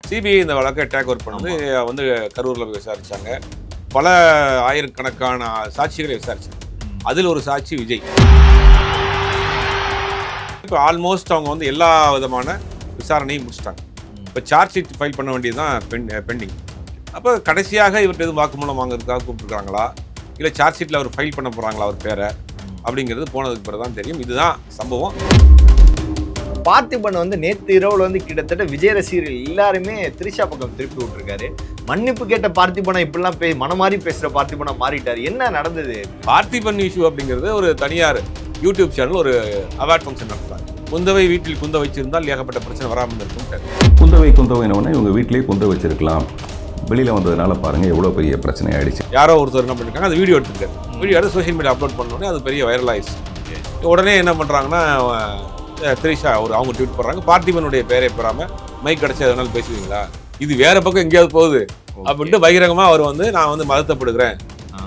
CBI இந்த வழக்கை take over பண்ணது வந்து கரூரில் விசாரிச்சாங்க. பல ஆயிரக்கணக்கான சாட்சிகளை விசாரிச்சாங்க. அதில் ஒரு சாட்சி விஜய். இப்போ ஆல்மோஸ்ட் அவங்க வந்து எல்லா விதமான விசாரணையும் முடிச்சிட்டாங்க. இப்போ சார்ஜ் ஷீட் ஃபைல் பண்ண வேண்டியது தான் பெண்டிங். அப்போ கடைசியாக இவர்கிட்ட எதுவும் வாக்குமூலம் வாங்குறதுக்காக கூப்பிட்டுருக்காங்களா, இல்லை சார்ஜ் ஷீட்டில் அவர் ஃபைல் பண்ண போகிறாங்களா அவர் பேரை அப்படிங்கிறது போனதுக்கு பிறகு தான் தெரியும். இதுதான் சம்பவம். பார்த்திபன் வந்து நேற்று இரவுல வந்து கிட்டத்தட்ட விஜய் ரசிகர்கள் எல்லாருமே திரிஷா பக்கம் திருப்பி விட்டுருக்காரு. மன்னிப்பு கேட்ட பார்த்திபனை இப்படிலாம் மனமாறி பேசுற பார்த்திபனா மாறிட்டாரு. என்ன நடந்தது? பார்த்திபன் இஷ்யூ அப்படிங்கிறது ஒரு தனியார் யூடியூப் சேனல் ஒரு அவார்ட் ஃபங்க்ஷன் நடத்துறாங்க. குந்தவை வீட்டில் குந்த வச்சிருந்தால் ஏகப்பட்ட பிரச்சனை வராமல் இருக்கும். குந்தவைன்னு இவங்க வீட்டிலேயே குந்த வச்சிருக்கலாம், வெளியில் வந்ததுனால பாருங்கள் எவ்வளோ பெரிய பிரச்சனை ஆகிடுச்சு. யாரோ ஒருத்தர் என்ன பண்ணியிருக்காங்க, அந்த வீடியோ எடுத்துருக்காரு. வீடியோ எடுத்து சோஷியல் மீடியா அப்லோட் பண்ணோடனே அது பெரிய வைரல் ஆயிடுச்சு. உடனே என்ன பண்ணுறாங்கன்னா, திரிஷா அவங்க ட்வீட் பண்ணுறாங்க, பார்த்திபனுடைய பேரை பெறாமல் மைக் கிடச்சி அதனால பேசுவீங்களா, இது வேற பக்கம் எங்கேயாவது போகுது அப்படின்ட்டு பகிரங்கமாக அவர் வந்து நான் வந்து மதத்தப்படுகிறேன்,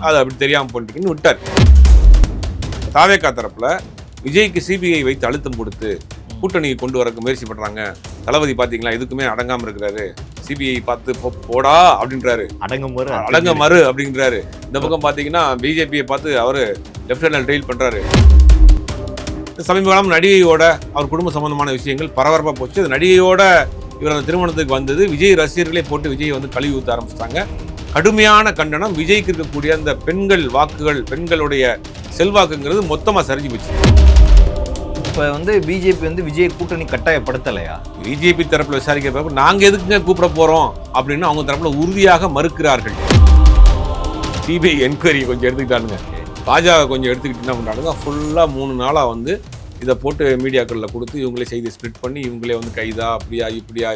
அது அப்படி தெரியாமல் பண்ணிட்டுன்னு விட்டார். தாவேகா தரப்பில் விஜய்க்கு சிபிஐ வைத்து அழுத்தம் கொடுத்து கூட்டணியை கொண்டு வரக்கு முயற்சி பண்ணுறாங்க. தளபதி பார்த்தீங்களா எதுக்குமே அடங்காமல் இருக்கிறாரு, சிபிஐ பார்த்து போடா அப்படின்றாரு, அடங்க மறு அப்படின்றாரு. இந்த பக்கம் பார்த்தீங்கன்னா பிஜேபியை பார்த்து அவர் லெப்டினன்ட் டெயில் பண்ணுறாரு. சமீப காலம் நடிகையோட அவர் குடும்ப சம்பந்தமான விஷயங்கள் பரபரப்பாக போச்சு. அது நடிகையோட இவர் அந்த திருமணத்துக்கு வந்தது விஜய் ரசிகர்களே போட்டு விஜய் வந்து கழுவி ஊற்ற ஆரம்பிச்சிட்டாங்க. கடுமையான கண்டனம். விஜய்க்கு இருக்கக்கூடிய அந்த பெண்கள் வாக்குகள், பெண்களுடைய செல்வாக்குங்கிறது மொத்தமாக சரிஞ்சு போச்சு. இப்போ வந்து பிஜேபி வந்து விஜய் கூட்டணி கட்டாயப்படுத்தலையா? பிஜேபி தரப்பில் விசாரிக்கிறப்ப நாங்கள் எதுக்குங்க கூப்பிட போகிறோம் அப்படின்னு அவங்க தரப்பில் உறுதியாக மறுக்கிறார்கள். சிபிஐ என்கொயரி கொஞ்சம் எடுத்துக்கிட்டானுங்க, பாஜக கொஞ்சம் எடுத்துக்கிட்டு என்ன பண்ணுறாங்க, ஃபுல்லாக 3 நாளாக வந்து இதை போட்டு மீடியாக்களில் கொடுத்து இவங்களே செய்தி ஸ்ப்ளிட் பண்ணி இவங்களே வந்து கைதா அப்படியா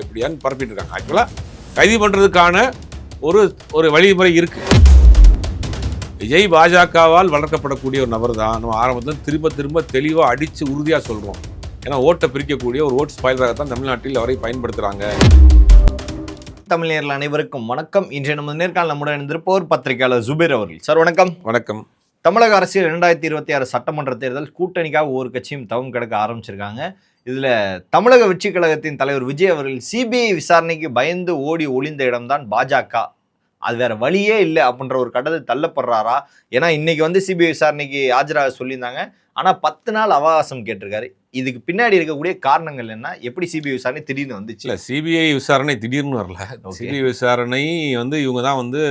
இப்படியான்னு பரப்பிட்டு இருக்காங்க. ஆக்சுவலாக கைது பண்ணுறதுக்கான ஒரு வழிமுறை இருக்குது. விஜய் பாஜகவால் வளர்க்கப்படக்கூடிய ஒரு நபர் தான். நம்ம ஆரம்பத்தில் திரும்ப தெளிவாக அடித்து உறுதியாக சொல்கிறோம். ஏன்னா ஓட்டை பிரிக்கக்கூடிய ஒரு ஓட் ஸ்பாயிலராகத்தான் தமிழ்நாட்டில் அவரை பயன்படுத்துகிறாங்க. தமிழ் நேயர்கள் அனைவருக்கும் வணக்கம். இன்றைய நமது நேர்காணல் நம்முடன் இருந்திருப்பவர் பத்திரிகையாளர் ஜுபேர் அவர்கள். சார் வணக்கம். வணக்கம். தமிழக அரசியல் 2026 சட்டமன்ற தேர்தல் கூட்டணிக்காக ஒவ்வொரு கட்சியும் தவம் கிடக்க ஆரம்பிச்சிருக்காங்க. இதில் தமிழக வெற்றி கழகத்தின் தலைவர் விஜய் அவர்கள் சிபிஐ விசாரணைக்கு பயந்து ஓடி ஒளிந்த இடம்தான் பாஜக, அது வேற வழியே இல்லை அப்படின்ற ஒரு கட்டத்தை தள்ளப்படுறாரா? ஏன்னா இன்னைக்கு வந்து சிபிஐ விசாரணைக்கு ஆஜராக சொல்லியிருந்தாங்க, ஆனால் 10 நாள் அவகாசம் கேட்டிருக்காரு. இதுக்கு பின்னாடி இருக்கக்கூடிய காரணங்கள் என்ன? எப்படி சிபிஐ விசாரணை திடீர்னு வந்துச்சு? இல்லை, சிபிஐ விசாரணை திடீர்னு வரல. சிபிஐ விசாரணை வந்து இவங்க தான் வந்து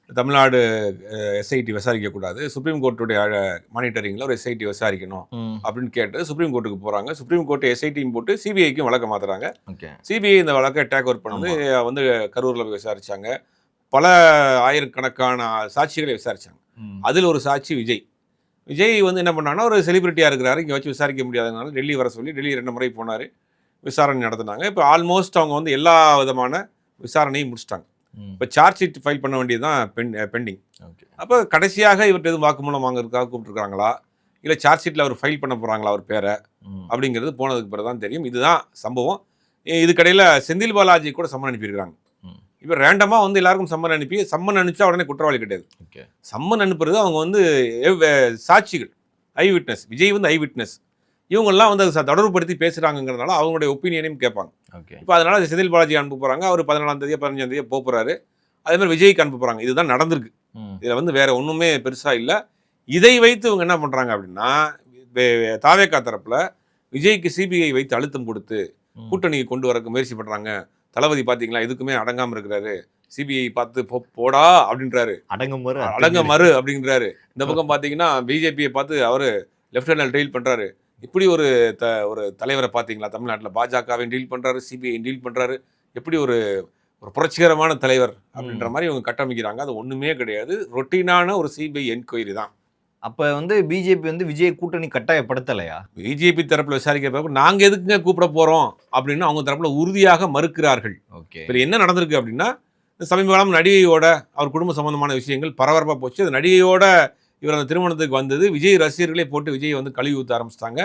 தமிழ்நாடு எஸ்ஐடி விசாரிக்கக்கூடாது, சுப்ரீம் கோர்ட்டுடைய மானிட்டரிங்கில் ஒரு எஸ்ஐடி விசாரிக்கணும் அப்படின்னு கேட்டு சுப்ரீம் கோர்ட்டுக்கு போகிறாங்க. சுப்ரீம் கோர்ட்டு எஸ்ஐடியும் போட்டு சிபிஐக்கும் வழக்க மாற்றுறாங்க. சிபிஐ இந்த வழக்கை டேக் ஓவர் பண்ணது வந்து கரூரில் விசாரிச்சாங்க. பல ஆயிரக்கணக்கான சாட்சிகளை விசாரிச்சாங்க. அதில் ஒரு சாட்சி விஜய். விஜய் வந்து என்ன பண்ணாங்கன்னா, ஒரு செலிபிரிட்டியாக இருக்கிறாரு, இங்கே வச்சு விசாரிக்க முடியாததுனால டெல்லி வர சொல்லி டெல்லி 2 முறை போனார், விசாரணை நடத்தினாங்க. இப்போ ஆல்மோஸ்ட் அவங்க வந்து எல்லா விதமான விசாரணையும் முடிச்சிட்டாங்க. இப்போ சார்ஜ் ஷீட் ஃபைல் பண்ண வேண்டியது தான் பெண்டிங். அப்போ கடைசியாக இவர்கிட்ட எதுவும் வாக்குமூலம் வாங்குறதுக்காக கூப்பிட்டுருக்காங்களா, இல்லை சார்ஜ் ஷீட்டில் அவர் ஃபைல் பண்ண போகிறாங்களா அவர் பேரை அப்படிங்கிறது போனதுக்கு பிறகு தான் தெரியும். இதுதான் சம்பவம். இதுக்கடையில் செந்தில் பாலாஜி கூட சம்மன் அனுப்பியிருக்காங்க. இப்போ ரேண்டமாக வந்து எல்லாருக்கும் சம்மன் அனுப்பிச்சா உடனே குற்றவாளி கிடையாது. சம்மன் அனுப்புறது அவங்க வந்து சாட்சிகள், ஐ விட்னஸ். விஜய் வந்து ஐ விட்னஸ். இவங்கெல்லாம் வந்து அதை தொடர்புபடுத்தி பேசுகிறாங்கிறதுனால அவங்களுடைய ஒப்பீனியனையும் கேட்பாங்க. இப்போ அதனால் செந்தில் பாலாஜி அனுப்ப போகிறாங்க. அவர் 14ஆம் தேதியோ 15ஆம் தேதியோ போகிறாரு. அதேமாதிரி விஜய்க்கு அனுப்ப போகிறாங்க. இதுதான் நடந்திருக்கு. இதில் வந்து வேறு ஒன்றுமே பெருசாக இல்லை. இதை வைத்து இவங்க என்ன பண்ணுறாங்க அப்படின்னா, தாவேகா தரப்பில் விஜய்க்கு சிபிஐ வைத்து அழுத்தம் கொடுத்து கூட்டணியை கொண்டு வரக்கு முயற்சி பண்ணுறாங்க. தளபதி பார்த்தீங்களா எதுக்குமே அடங்காமல் இருக்கிறாரு, சிபிஐ பார்த்து போடா அப்படின்றாரு, அடங்க மறு அப்படின்றாரு. இந்த பக்கம் பார்த்தீங்கன்னா பிஜேபியை பார்த்து அவர் லெப்டினன்ட் டெயில் பண்ணுறாரு. இப்படி ஒரு தலைவரை பார்த்தீங்களா தமிழ்நாட்டில், பாஜகவையும் டீல் பண்ணுறாரு, சிபிஐயும் டீல் பண்ணுறாரு. எப்படி ஒரு புரட்சிகரமான தலைவர் அப்படின்ற மாதிரி இவங்க கட்டமைக்கிறாங்க. அது ஒன்றுமே கிடையாது. ரொட்டீனான ஒரு சிபிஐ என்கொயரி தான். அப்போ வந்து பிஜேபி வந்து விஜய் கூட்டணி கட்டாயப்படுத்தலையா? பிஜேபி தரப்பில் விசாரிக்கிறப்ப நாங்கள் எதுக்குங்க கூப்பிட போகிறோம் அப்படின்னு அவங்க தரப்பில் உறுதியாக மறுக்கிறார்கள். இப்போ என்ன நடந்திருக்கு அப்படின்னா, சமீப காலம் நடிகையோட அவர் குடும்ப சம்பந்தமான விஷயங்கள் பரபரப்பாக போச்சு. அது நடிகையோட இவர் அந்த திருமணத்துக்கு வந்தது விஜய் ரசிகர்களே போட்டு விஜய் வந்து கழுவி ஊற்ற ஆரம்பிச்சிட்டாங்க.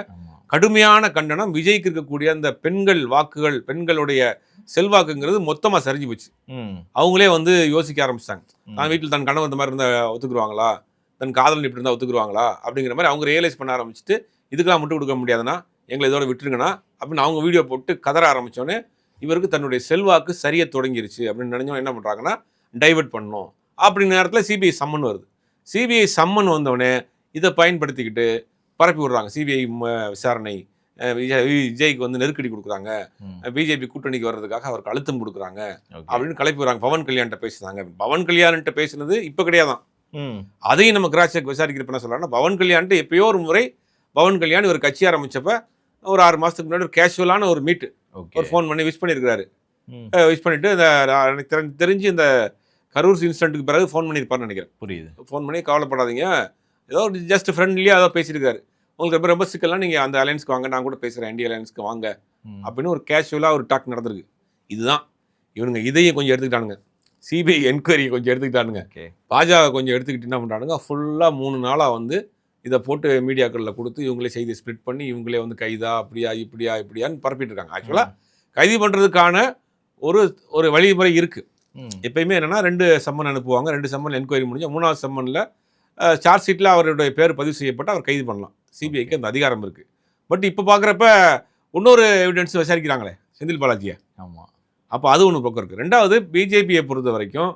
கடுமையான கண்டனம். விஜய்க்கு இருக்கக்கூடிய அந்த பெண்கள் வாக்குகள், பெண்களுடைய செல்வாக்குங்கிறது மொத்தமாக சரிஞ்சு போச்சு. அவங்களே வந்து யோசிக்க ஆரம்பிச்சிட்டாங்க. நான் வீட்டில் தன் கணவன் இந்த மாதிரி இருந்தால் ஒத்துக்குருவாங்களா, தன் காதலன் இப்படி இருந்தால் ஒத்துக்குருவாங்களா அப்படிங்கிற மாதிரி அவங்க ரியலைஸ் பண்ண ஆரம்பிச்சுட்டு, இதுக்கெல்லாம் முட்டு கொடுக்க முடியாதுன்னா எங்களை இதோட விட்டுருங்கண்ணா அப்படின்னு அவங்க வீடியோ போட்டு கதற ஆரம்பித்தோடனே இவருக்கு தன்னுடைய செல்வாக்கு சரிய தொடங்கிருச்சு அப்படின்னு நினைஞ்சவங்க என்ன பண்ணுறாங்கன்னா டைவர்ட் பண்ணணும் அப்படின்ற நேரத்தில் சிபிஐ சம்மன் வருது. சிபிஐ சம்மன் வந்தவொடனே இதை பயன்படுத்திக்கிட்டு பரப்பி விடுறாங்க. சிபிஐ விசாரணை விஜய்க்கு வந்து நெருக்கடி கொடுக்குறாங்க, பிஜேபி கூட்டணிக்கு வர்றதுக்காக அவருக்கு அழுத்தம் கொடுக்குறாங்க அப்படின்னு கிளப்பி வராங்க. பவன் கல்யாண்கிட்ட பேசுறாங்க. பவன் கல்யாண்கிட்ட பேசுனது இப்போ கிடையாதான், அதையும் நம்ம கிராஸ் செக் விசாரிக்கிறப்ப என்ன சொல்றாங்கன்னா, பவன் கல்யாண்ட்டு எப்பயோ ஒரு முறை பவன் கல்யாண் ஒரு கட்சி ஆரம்பிச்சப்ப ஒரு 6 மாதத்துக்கு முன்னாடி ஒரு கேஷுவலான ஒரு மீட்டு ஒரு ஃபோன் பண்ணி விஷ் பண்ணியிருக்காரு. விஷ் பண்ணிட்டு எனக்கு தெரிஞ்சு இந்த கரூர் இன்சிடென்ட்டுக்கு பிறகு ஃபோன் பண்ணியிருப்பாருன்னு நினைக்கிறேன். புரியுது. ஃபோன் பண்ணி கவலைப்படாதீங்க, ஏதோ ஜஸ்ட் ஃப்ரெண்ட்லியாக ஏதோ பேசியிருக்காரு, உங்களுக்கு ரொம்ப சிக்கலாம், நீங்கள் அந்த அலையன்ஸ்க்கு வாங்க, நான் கூட பேசுகிறேன், இந்திய அலையன்ஸ்க்கு வாங்க அப்படின்னு ஒரு கேஷுவலாக ஒரு டாக் நடந்திருக்கு. இதுதான் இவனுங்க இதையும் கொஞ்சம் எடுத்துக்கிட்டானுங்க, சிபிஐ என்கொயரி கொஞ்சம் எடுத்துக்கிட்டானுங்க, பாஜக கொஞ்சம் எடுத்துக்கிட்டு என்ன பண்ணுறானுங்க, ஃபுல்லாக 3 நாளாக வந்து இதை போட்டு மீடியாக்களில் கொடுத்து இவங்களே செய்தி ஸ்ப்ளிட் பண்ணி இவங்களே வந்து கைதா அப்படியா இப்படியான்னு பரப்பிட்டு இருக்காங்க. ஆக்சுவலாக கைது பண்ணுறதுக்கான ஒரு வழிமுறை இருக்குது. எப்பயுமே என்னென்னா 2 சம்மன் அனுப்புவாங்க, 2 சம்மன் என்கொயரி முடிஞ்சு 3வது சம்மனில் சார்ஜ் ஷீட்டில் அவருடைய பேர் பதிவு செய்யப்பட்டு அவர் கைது பண்ணலாம். சிபிஐக்கு அந்த அதிகாரம் இருக்குது. பட் இப்போ பார்க்குறப்ப இன்னொரு எவிடன்ஸ் விசாரிக்கிறாங்களே செந்தில் பாலாஜியை. ஆமாம். அப்போ அது ஒன்று பக்கம் இருக்குது. 2வது பிஜேபியை பொறுத்த வரைக்கும்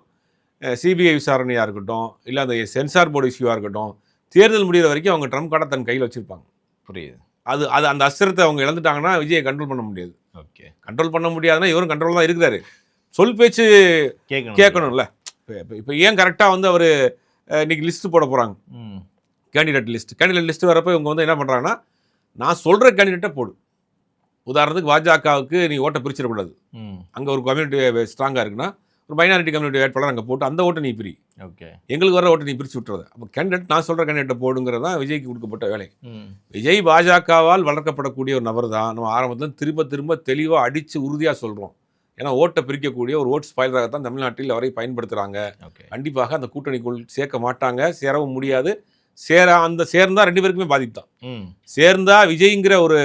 சிபிஐ விசாரணையாக இருக்கட்டும், இல்லை அந்த சென்சார் போர்டு இஷ்யூவாக இருக்கட்டும், தேர்தல் முடிகிற வரைக்கும் அவங்க ட்ரம்ப் கார்டை தன் கையில் வச்சுருப்பாங்க. புரியுது. அது அந்த அஸ்திரத்தை அவங்க இழந்துட்டாங்கன்னா விஜயை கண்ட்ரோல் பண்ண முடியாது. ஓகே, கண்ட்ரோல் பண்ண முடியாதுன்னா இவரும் கண்ட்ரோல் தான் இருக்கிறாரு, சொல் பேச்சு கேட்கணும்ல. இப்போ ஏன் கரெக்டாக வந்து அவர் இன்னைக்கு லிஸ்ட்டு போட போகிறாங்க, கேண்டிடேட் லிஸ்ட் வரப்போ இவங்க வந்து என்ன பண்ணுறாங்கன்னா, நான் சொல்கிற கேண்டிடேட்டை போடு. உதாரணத்துக்கு பாஜகவுக்கு நீ ஓட்டை பிரிச்சிடக்கூடாது, அங்கே ஒரு கம்யூனிட்டி ஸ்ட்ராங்காக இருக்குன்னா ஒரு மைனாரிட்டி கம்யூனிட்டி வேட்பாளர் அங்கே போட்டு அந்த ஓட்டை நீ பிரி, ஓகே, எங்களுக்கு வர ஓட்டை நீ பிரித்து விட்டுறது. அப்போ கேண்டிடேட் நான் சொல்கிற கேண்டிடேட்டை போடுங்கிறது தான் விஜய்க்கு கொடுக்கப்பட்ட வேலை. விஜய் பாஜகவால் வளர்க்கப்படக்கூடிய ஒரு நபர் தான். நம்ம ஆரம்பத்தில் திரும்ப தெளிவாக அடித்து உறுதியாக சொல்கிறோம். ஏன்னா ஓட்டை பிரிக்கக்கூடிய ஒரு ஓட் ஸ்பாயிலராகத்தான் தமிழ்நாட்டில் அவரை பயன்படுத்துகிறாங்க. கண்டிப்பாக அந்த கூட்டணிக்குள் சேர்க்க மாட்டாங்க, சேரவும் முடியாது. சேர்ந்தா 2 பேருக்குமே பாதிப்பு தான். சேர்ந்தா விஜய்ங்கிற ஒரு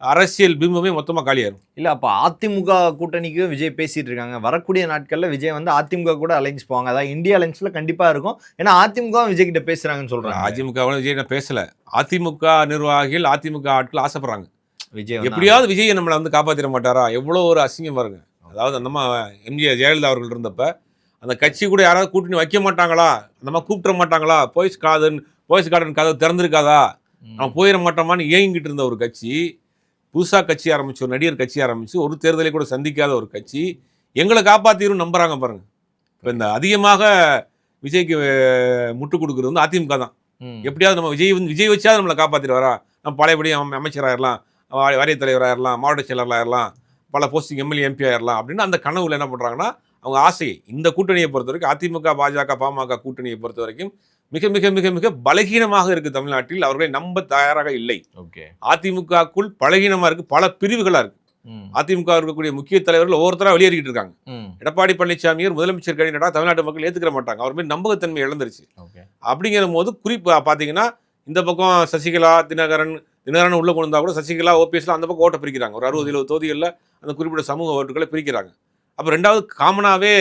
அரசியல் பிம்பமே மொத்தமாக காலியாகும். இல்லை, அப்போ அதிமுக கூட்டணிக்கு விஜய் பேசிட்டு இருக்காங்க. வரக்கூடிய நாட்களில் விஜய் வந்து அதிமுக கூட அலைன்ஸ் போவாங்க, அதாவது இந்தியா அலைன்ஸில் கண்டிப்பாக இருக்கும். ஏன்னா அதிமுக விஜய் கிட்ட பேசுகிறாங்கன்னு சொல்கிறாங்க. அதிமுக விஜய் நான் பேசலை, அதிமுக நிர்வாகிகள் அதிமுக ஆட்கள் ஆசைப்படுறாங்க விஜய் எப்படியாவது விஜயை நம்மளை வந்து காப்பாற்றிட மாட்டாரா. எவ்வளோ ஒரு அசிங்கம் பாருங்க. அதாவது அந்தம்மா எம்ஜிஆர் ஜெயலலிதா அவர்கள் இருந்தப்ப அந்த கட்சி கூட யாராவது கூட்டணி வைக்க மாட்டாங்களா, அந்தம்மா கூப்பிட மாட்டாங்களா, போய்ஸ் கார்டன் கதவு திறந்துருக்காதா, நம்ம போயிட மாட்டோமான்னு ஏங்கிட்டு இருந்த ஒரு கட்சி, புதுசாக கட்சி ஆரம்பிச்சு ஒரு நடிகர் கட்சி ஆரம்பிச்சு ஒரு தேர்தலை கூட சந்திக்காத ஒரு கட்சி எங்களை காப்பாற்றிடும் நம்புறாங்க பாருங்க. இப்போ இந்த அதிகமாக விஜய்க்கு முட்டு கொடுக்குறது வந்து அதிமுக தான். எப்படியாவது நம்ம விஜய் வச்சாவது நம்மளை காப்பாற்றிட்டு வரா, நம்ம பழையபடி அமைச்சராகிடலாம், வாரிய தலைவராகிடலாம், மாவட்ட செயலராகிடலாம், பல போஸ்டிங் எம்எல்ஏ எம்பி ஆகிடலாம் அப்படின்னு அந்த கனவுல என்ன பண்ணுறாங்கன்னா, அவங்க ஆசையை இந்த கூட்டணியை பொறுத்த வரைக்கும் அதிமுக பாஜக பாமக கூட்டணியை பொறுத்த வரைக்கும் மிக மிக மிக மிக பலகீனமாக இருக்குது. தமிழ்நாட்டில் அவர்களை நம்ப தயாராக இல்லை. ஓகே, அதிமுகக்குள் பலகீனமாக இருக்குது, பல பிரிவுகளாக இருக்குது. அதிமுக இருக்கக்கூடிய முக்கிய தலைவர்கள் ஒவ்வொருத்தராக வெளியேறிக்கிட்டு இருக்காங்க. எடப்பாடி பழனிசாமியர் முதலமைச்சர் கேண்டிடேட்டா தமிழ்நாட்டு மக்கள் ஏற்றுக்கிற மாட்டாங்க, அவர் மீது நம்பகத்தன்மை இழந்துருச்சு. அப்படிங்கிற போது குறிப்பாக பார்த்தீங்கன்னா இந்த பக்கம் சசிகலா தினகரன் உள்ள கொண்டு வந்தால் கூட சசிகலா ஓபிஎஸ்ல அந்த பக்கம் ஓட்டை பிரிக்கிறாங்க. ஒரு 60-70 தொகுதிகளில் அந்த குறிப்பிட்ட சமூக ஓட்டுகளை பிரிக்கிறாங்க. அப்போ 2வது காமனாகவே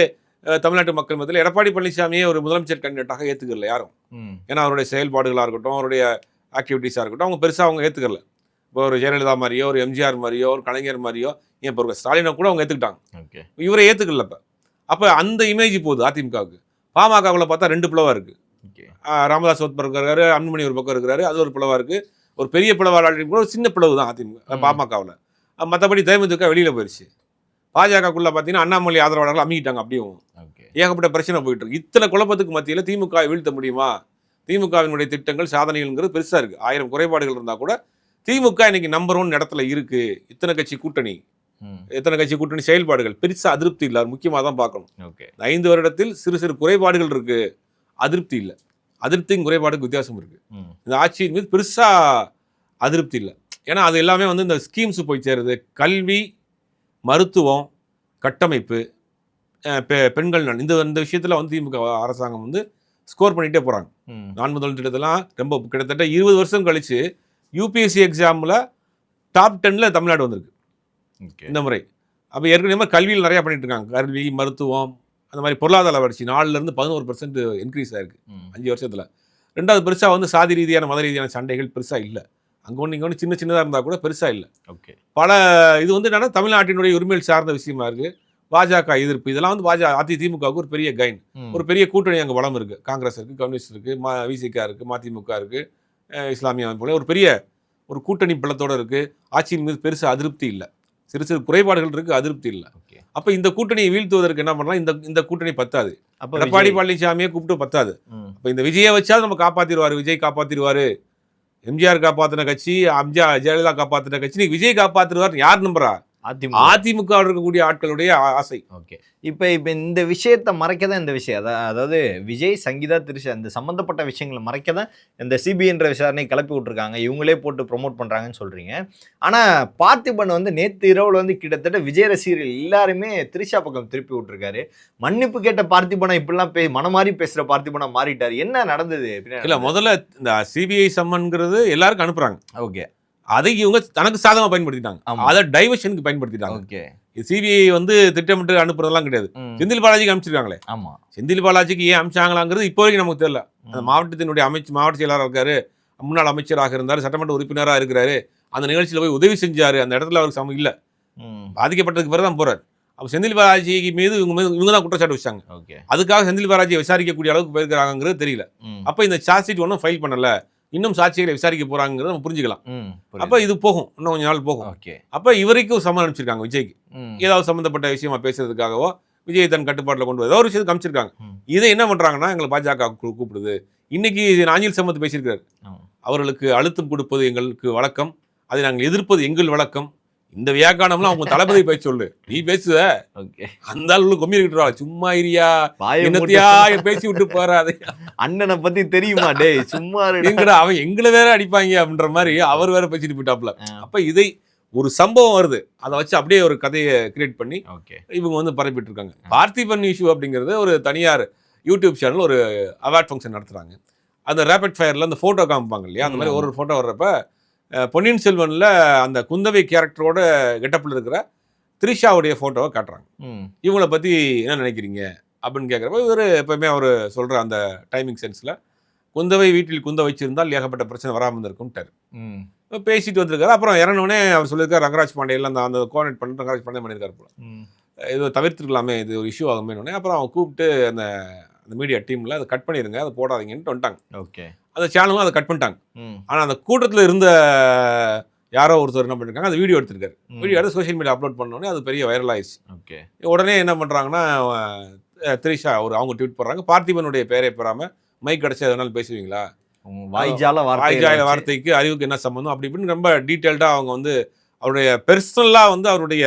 தமிழ்நாட்டு மக்கள் மத்தியில் எடப்பாடி பழனிசாமியே ஒரு முதலமைச்சர் கேண்டிடேட்டாக ஏற்றுக்கல யாரும். ஏன்னா அவருடைய செயல்பாடுகளாக இருக்கட்டும், அவருடைய ஆக்டிவிட்டீஸாக இருக்கட்டும், அவங்க பெருசாக அவங்க ஏற்றுக்கல. இப்போ ஒரு ஜெயலலிதா மாதிரியோ, ஒரு எம்ஜிஆர் மாதிரியோ, ஒரு கலைஞர் மாதிரியோ, ஏன் இப்போ ஒரு ஸ்டாலினை கூட அவங்க ஏற்றுக்கிட்டாங்க, இவரை ஏற்றுக்கல. அப்போ அந்த இமேஜ் போகுது அதிமுகவுக்கு. பாமகவில் பார்த்தா 2 பிளவாக இருக்குது. ராமதாஸ் ஒரு பக்கம் இருக்காரு, அன்புமணி ஒரு பக்கம் இருக்கிறாரு, அது ஒரு பிளவாக இருக்குது. ஒரு பெரிய பிளவாக கூட ஒரு சின்ன பிளவு தான் அதிமுக பாமகவில். மற்றபடி தேமுதிக வெளியில் போயிடுச்சு. பாஜகக்குள்ள பார்த்தீங்கன்னா அண்ணாமலை ஆதரவாளர்கள் அமிக்கிட்டாங்க. அப்படியும் ஏகப்பட்ட பிரச்சனை போயிட்டு இருக்கு. இத்தனை குழப்பத்துக்கு மத்தியில் திமுக வீழ்த்த முடியுமா? திமுகவினுடைய திட்டங்கள் சாதனைகள்ங்கிறது பெருசாக இருக்குது. 1000 குறைபாடுகள் இருந்தால் கூட திமுக இன்னைக்கு நம்பர் 1 இடத்துல இருக்குது. இத்தனை கட்சி கூட்டணி செயல்பாடுகள் பெருசாக அதிருப்தி இல்லை, முக்கியமாக தான் பார்க்கணும். 5 வருடத்தில் சிறு குறைபாடுகள் இருக்குது, அதிருப்தி இல்லை. அதிருப்தியும் குறைபாடுக்கு வித்தியாசம் இருக்குது. இந்த ஆட்சியின் மீது பெருசாக அதிருப்தி இல்லை. ஏன்னா அது எல்லாமே வந்து இந்த ஸ்கீம்ஸ் போய் சேருது. கல்வி, மருத்துவம், கட்டமைப்பு, பெண்கள் நலன், இந்த விஷயத்தில் வந்து திமுக அரசாங்கம் வந்து ஸ்கோர் பண்ணிகிட்டே போகிறாங்க. 4 முதல் திட்டத்தெல்லாம் ரொம்ப கிட்டத்தட்ட 20 வருஷம் கழித்து யூபிஎஸ்சி எக்ஸாமில் டாப் 10ல் தமிழ்நாடு வந்திருக்கு இந்த முறை. அப்போ ஏற்கனவே கல்வியில் நிறையா பண்ணிட்டு இருக்காங்க. கல்வி, மருத்துவம், அந்த மாதிரி பொருளாதார வளர்ச்சி 4% 11% இன்க்ரீஸ் ஆகிருக்கு 5 வருஷத்தில். 2வது பெருசாக வந்து சாதி ரீதியான மத ரீதியான சண்டைகள் பெருசாக இல்லை. அங்கே ஒன்று இங்கே ஒன்று சின்ன சின்னதாக இருந்தால் கூட பெருசாக இல்லை. ஓகே. பல இது வந்து என்னன்னா தமிழ்நாட்டினுடைய உரிமைகள் சார்ந்த விஷயமா இருக்குது. பாஜக எதிர்ப்பு இதெல்லாம் வந்து அதிமுகவுக்கு ஒரு பெரிய கைன். ஒரு பெரிய கூட்டணி அங்கே பலம் இருக்குது. காங்கிரஸ் இருக்குது, கம்யூனிஸ்ட் இருக்குது, விசிகா இருக்குது, மதிமுக இருக்குது, இஸ்லாமிய அமைப்புல ஒரு பெரிய ஒரு கூட்டணி பலத்தோடு இருக்குது. ஆட்சியின் மீது பெருசு அதிருப்தி இல்லை, சிறு சிறு குறைபாடுகள் இருக்குது, அதிருப்தி இல்லை. அப்போ இந்த கூட்டணியை வீழ்த்துவதற்கு என்ன பண்ணலாம்? இந்த கூட்டணி பத்தாது. எடப்பாடி பழனிசாமியை கூப்பிட்டு பத்தாது. அப்போ இந்த விஜயை வச்சாலும் நம்ம காப்பாற்றிடுவார், விஜய் காப்பாற்றிடுவார். எம்ஜிஆர் காப்பாற்றின கட்சி, ஜெயலலிதா காப்பாற்றின கட்சி, நீ விஜய் காப்பாற்றிடுவார் யார் நம்புறா? அதிமுக இருக்கக்கூடிய ஆட்களுடைய ஆசை. ஓகே. இப்போ இந்த விஷயத்தை மறைக்க தான் இந்த விஷயம், அதாவது விஜய், சங்கீதா, திரிஷா இந்த சம்மந்தப்பட்ட விஷயங்களை மறைக்க தான் இந்த சிபிஐன்ற விசாரணை கிளப்பி விட்டுருக்காங்க, இவங்களே போட்டு ப்ரொமோட் பண்ணுறாங்கன்னு சொல்கிறீங்க. ஆனால் பார்த்திபன் வந்து நேற்று இரவில் வந்து கிட்டத்தட்ட விஜய் ரசிகர்கள் எல்லாருமே திரிஷா பக்கம் திருப்பி விட்டுருக்காரு. மன்னிப்பு கேட்ட பார்த்திபனை இப்படிலாம் மனமாறி பேசுகிற பார்த்திபனா மாறிட்டார். என்ன நடந்தது? இல்லை, முதல்ல இந்த சிபிஐ சம்மன்கிறது எல்லாருக்கும் அனுப்புகிறாங்க. ஓகே. அதை இவங்க தனக்கு சாதகமாக பயன்படுத்திட்டாங்க, அதை டைவர்ஷனுக்கு பயன்படுத்திட்டாங்க. ஓகே. சிபிஐ வந்து திட்டமிட்டு அனுப்புறதெல்லாம் கிடையாது. செந்தில் பாலாஜிக்கு அனுப்பிச்சிருக்காங்களே. ஆமா, செந்தில் பாலாஜிக்கு ஏன் அனுப்பிச்சாங்களாங்கிறது இப்போ வரைக்கும் நமக்கு தெரியல. அந்த மாவட்டத்தினுடைய மாவட்ட செயலாளராக இருக்காரு, முன்னாள் அமைச்சராக இருந்தார், சட்டமன்ற உறுப்பினராக இருக்கிறாரு. அந்த நிகழ்ச்சியில் போய் உதவி செஞ்சாரு, அந்த இடத்துல அவருக்கு சமம் இல்லை, பாதிக்கப்பட்டதுக்கு பிறகு தான் போறாரு. அப்போ செந்தில் பாலாஜிக்கு மீது இவங்க தான் குற்றச்சாட்டு வச்சாங்க. அதுக்காக செந்தில் பாலாஜியை விசாரிக்கக்கூடிய அளவுக்கு போயிருக்கிறாங்கிறது தெரியல. அப்போ இந்த சார்ஜ் ஷீட் ஒன்றும் ஃபைல் பண்ணல, இன்னும் சாட்சிகளை விசாரிக்க போறாங்கிறத நம்ம புரிஞ்சுக்கலாம். அப்ப இது போகும், இன்னும் கொஞ்ச நாள் போகும். அப்ப இவரைக்கும் சம்மன் அனுப்பிச்சிருக்காங்க விஜய்க்கு, ஏதாவது சம்பந்தப்பட்ட விஷயமா பேசுறதுக்காகவோ விஜய் தன் கட்டுப்பாட்டில் கொண்டு ஏதோ ஒரு விஷயத்துக்கு அமைச்சிருக்காங்க. இதை என்ன பண்றாங்கன்னா, எங்களை பாஜக கூப்பிடுது. இன்னைக்கு நாஞ்சில் சம்பத் பேசியிருக்காரு, அவர்களுக்கு அழுத்தம் கொடுப்பது எங்களுக்கு வழக்கம், அதை நாங்கள் எதிர்ப்பது எங்கள் வழக்கம். இந்த வியாக்கானம்லாம் அவங்க தளபதி பேச சொல்லு, நீ பேசுவ அந்த ஆளு கொம்பிருக்கிறா, சும்மா இரியா, என்னத்தையா பேசி விட்டு போறாது, அண்ணனை பத்தி தெரியுமா டே, சும்மா அவன் எங்களை வேற அடிப்பாங்க அப்படின்ற மாதிரி அவர் வேற பேசிட்டு போயிட்டாப்ல. அப்ப இதை ஒரு சம்பவம் வருது, அதை வச்சு அப்படியே ஒரு கதையை கிரியேட் பண்ணி இவங்க வந்து பரப்பிட்டு இருக்காங்க. பார்த்திபன் இஷ்யூ அப்படிங்கிறது ஒரு தனியார் யூடியூப் சேனல் ஒரு அவார்ட் ஃபங்க்ஷன் நடத்துறாங்க. அந்த ரேபிட் ஃபயர்ல அந்த போட்டோ காமிப்பாங்க இல்லையா, அந்த மாதிரி ஒரு போட்டோ வர்றப்ப பொன்னியின் செல்வன்ல அந்த குந்தவை கேரக்டரோட கெட்டப்பில் இருக்கிற திரிஷாவுடைய ஃபோட்டோவை காட்டுறாங்க. இவங்களை பற்றி என்ன நினைக்கிறீங்க அப்படின்னு கேட்குறப்ப இவர் எப்பவுமே அவர் சொல்கிற அந்த டைமிங் சென்ஸில், குந்தவை வீட்டில் குந்த வச்சிருந்தால் ஏகப்பட்ட பிரச்சனை வராமல் இருந்திருக்கும்ட்டார். பேசிட்டு வந்திருக்காரு. அப்புறம் இறங்கினோடனே அவர் சொல்லியிருக்காரு, ரங்கராஜ் பாண்டேயில் அந்த கோஆர்டினேட் பண்ணி ரங்கராஜ் பாண்டே பண்ணியிருக்காரு போல, இது தவிர்த்துருக்கலாமே, இது ஒரு இஷ்யூ ஆகுமே. அப்புறம் அவங்க கூப்பிட்டு அந்த மீடியா டீமில் அதை கட் பண்ணிடுங்க, அதை போடாதீங்கன்ட்டு வந்துட்டாங்க. ஓகே. அந்த சேனலும் அதை கட் பண்ணிட்டாங்க. ஆனால் அந்த கூட்டத்தில் இருந்த யாரோ ஒருத்தர் என்ன பண்ணிருக்காங்க, அந்த வீடியோ எடுத்திருக்காரு. வீடியோ எடுத்து சோஷியல் மீடியா அப்லோட் பண்ணோடனே அது பெரிய வைரல் ஆயிடுச்சு. ஓகே. உடனே என்ன பண்ணுறாங்கன்னா, திரிஷா அவங்க ட்வீட் பண்ணுறாங்க, பார்த்திபனுடைய பேரை பெறாமல் மைக் கிடச்சி அதனால பேசுவீங்களா, வாய்ஜால வார்த்தைக்கு அறிவுக்கு என்ன சம்பந்தம் அப்படி இப்படின்னு ரொம்ப டீட்டெயில்டாக அவங்க வந்து அவருடைய பெர்சனலாக வந்து அவருடைய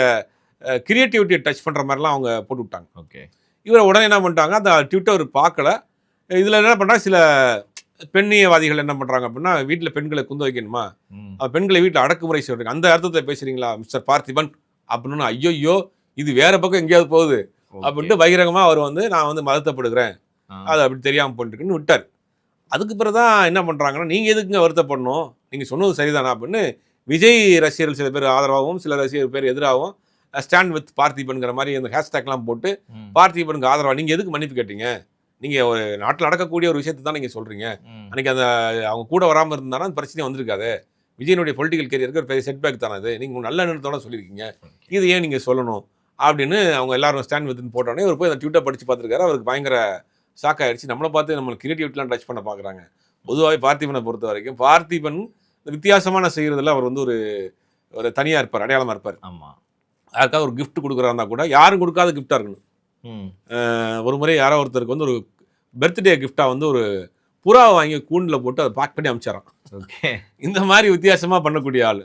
கிரியேட்டிவிட்டியை டச் பண்ணுற மாதிரிலாம் அவங்க போட்டு விட்டாங்க. ஓகே. இவரை உடனே என்ன பண்ணிட்டாங்க, அந்த ட்விட்டர் பார்க்கல. இதில் என்ன பண்ணுறாங்க, சில பெண்ணியவாதிகள் என்ன பண்ணுறாங்க அப்படின்னா, வீட்டில் பெண்களை குந்த வைக்கணுமா, பெண்களை வீட்டில் அடக்குமுறை சொல்கிறீங்க, அந்த அர்த்தத்தை பேசுகிறீங்களா மிஸ்டர் பார்த்திபன் அப்படின்னு. ஐயோ இது வேற பக்கம் எங்கேயாவது போகுது அப்படின்ட்டு பகிரங்கமாக அவர் வந்து நான் வந்து வருத்தப்படுகிறேன், அது அப்படி தெரியாமல் போட்டுருக்குன்னு விட்டார். அதுக்கு பிறகு தான் என்ன பண்ணுறாங்கன்னா, நீங்கள் எதுக்குங்க வருத்தப்படணும், நீங்கள் சொன்னது சரிதானா அப்படின்னு விஜய் ரசிகர்கள் சில பேர் ஆதரவாகவும் சில ரசிகர் பேர் எதிராகவும் ஸ்டாண்ட் வித் பார்த்திபன்கிற மாதிரி அந்த ஹேஷ்டேக்லாம் போட்டு பார்த்திபனுக்கு ஆதரவாக நீங்கள் எதுக்கு மன்னிப்பு கேட்டீங்க, நீங்கள் ஒரு நாட்டில் நடக்கக்கூடிய ஒரு விஷயத்தை தான் நீங்கள் சொல்கிறீங்க, அன்றைக்கி அந்த அவங்க கூட வராமல் இருந்தாலும் அந்த பிரச்சனை வந்திருக்காது, விஜயனுடைய பொலிட்டிக்கல் கேரியருக்கு ஒரு பெரிய செட்பேக் தானே அது, நீங்கள் நல்ல எண்ணத்தோட சொல்லியிருக்கீங்க, இது ஏன் நீங்கள் சொல்லணும் அப்படின்னு அவங்க எல்லாரும் ஸ்டாண்ட் வித்னு போட்டோடனே அவர் போய் அந்த ட்விட்டர் படித்து பார்த்துருக்காரு. அவருக்கு பயங்கர ஷாக் ஆகிடுச்சு, நம்மளை பார்த்து நம்ம கிரியேட்டிவிட்டிலாம் டச் பண்ண பார்க்குறாங்க. பொதுவாகவே பார்த்திபனை பொறுத்த வரைக்கும் பார்த்திபன் வித்தியாசமான செய்கிறதுல அவர் வந்து ஒரு தனியாக இருப்பார், அடையாளமாக இருப்பார். ஆமாம். யாருக்காவது ஒரு கிஃப்ட் கொடுக்குறாருந்தா கூட யாரும் கொடுக்காத கிஃப்டாக இருக்கணும். ஒரு முறை யாரோ ஒருத்தருக்கு வந்து ஒரு பர்த்டே கிஃப்டாக வந்து ஒரு புறாவை வாங்கி கூண்டில் போட்டு அதை பேக் பண்ணி அனுப்பிச்சாராம். ஓகே. இந்த மாதிரி வித்தியாசமாக பண்ணக்கூடிய ஆள்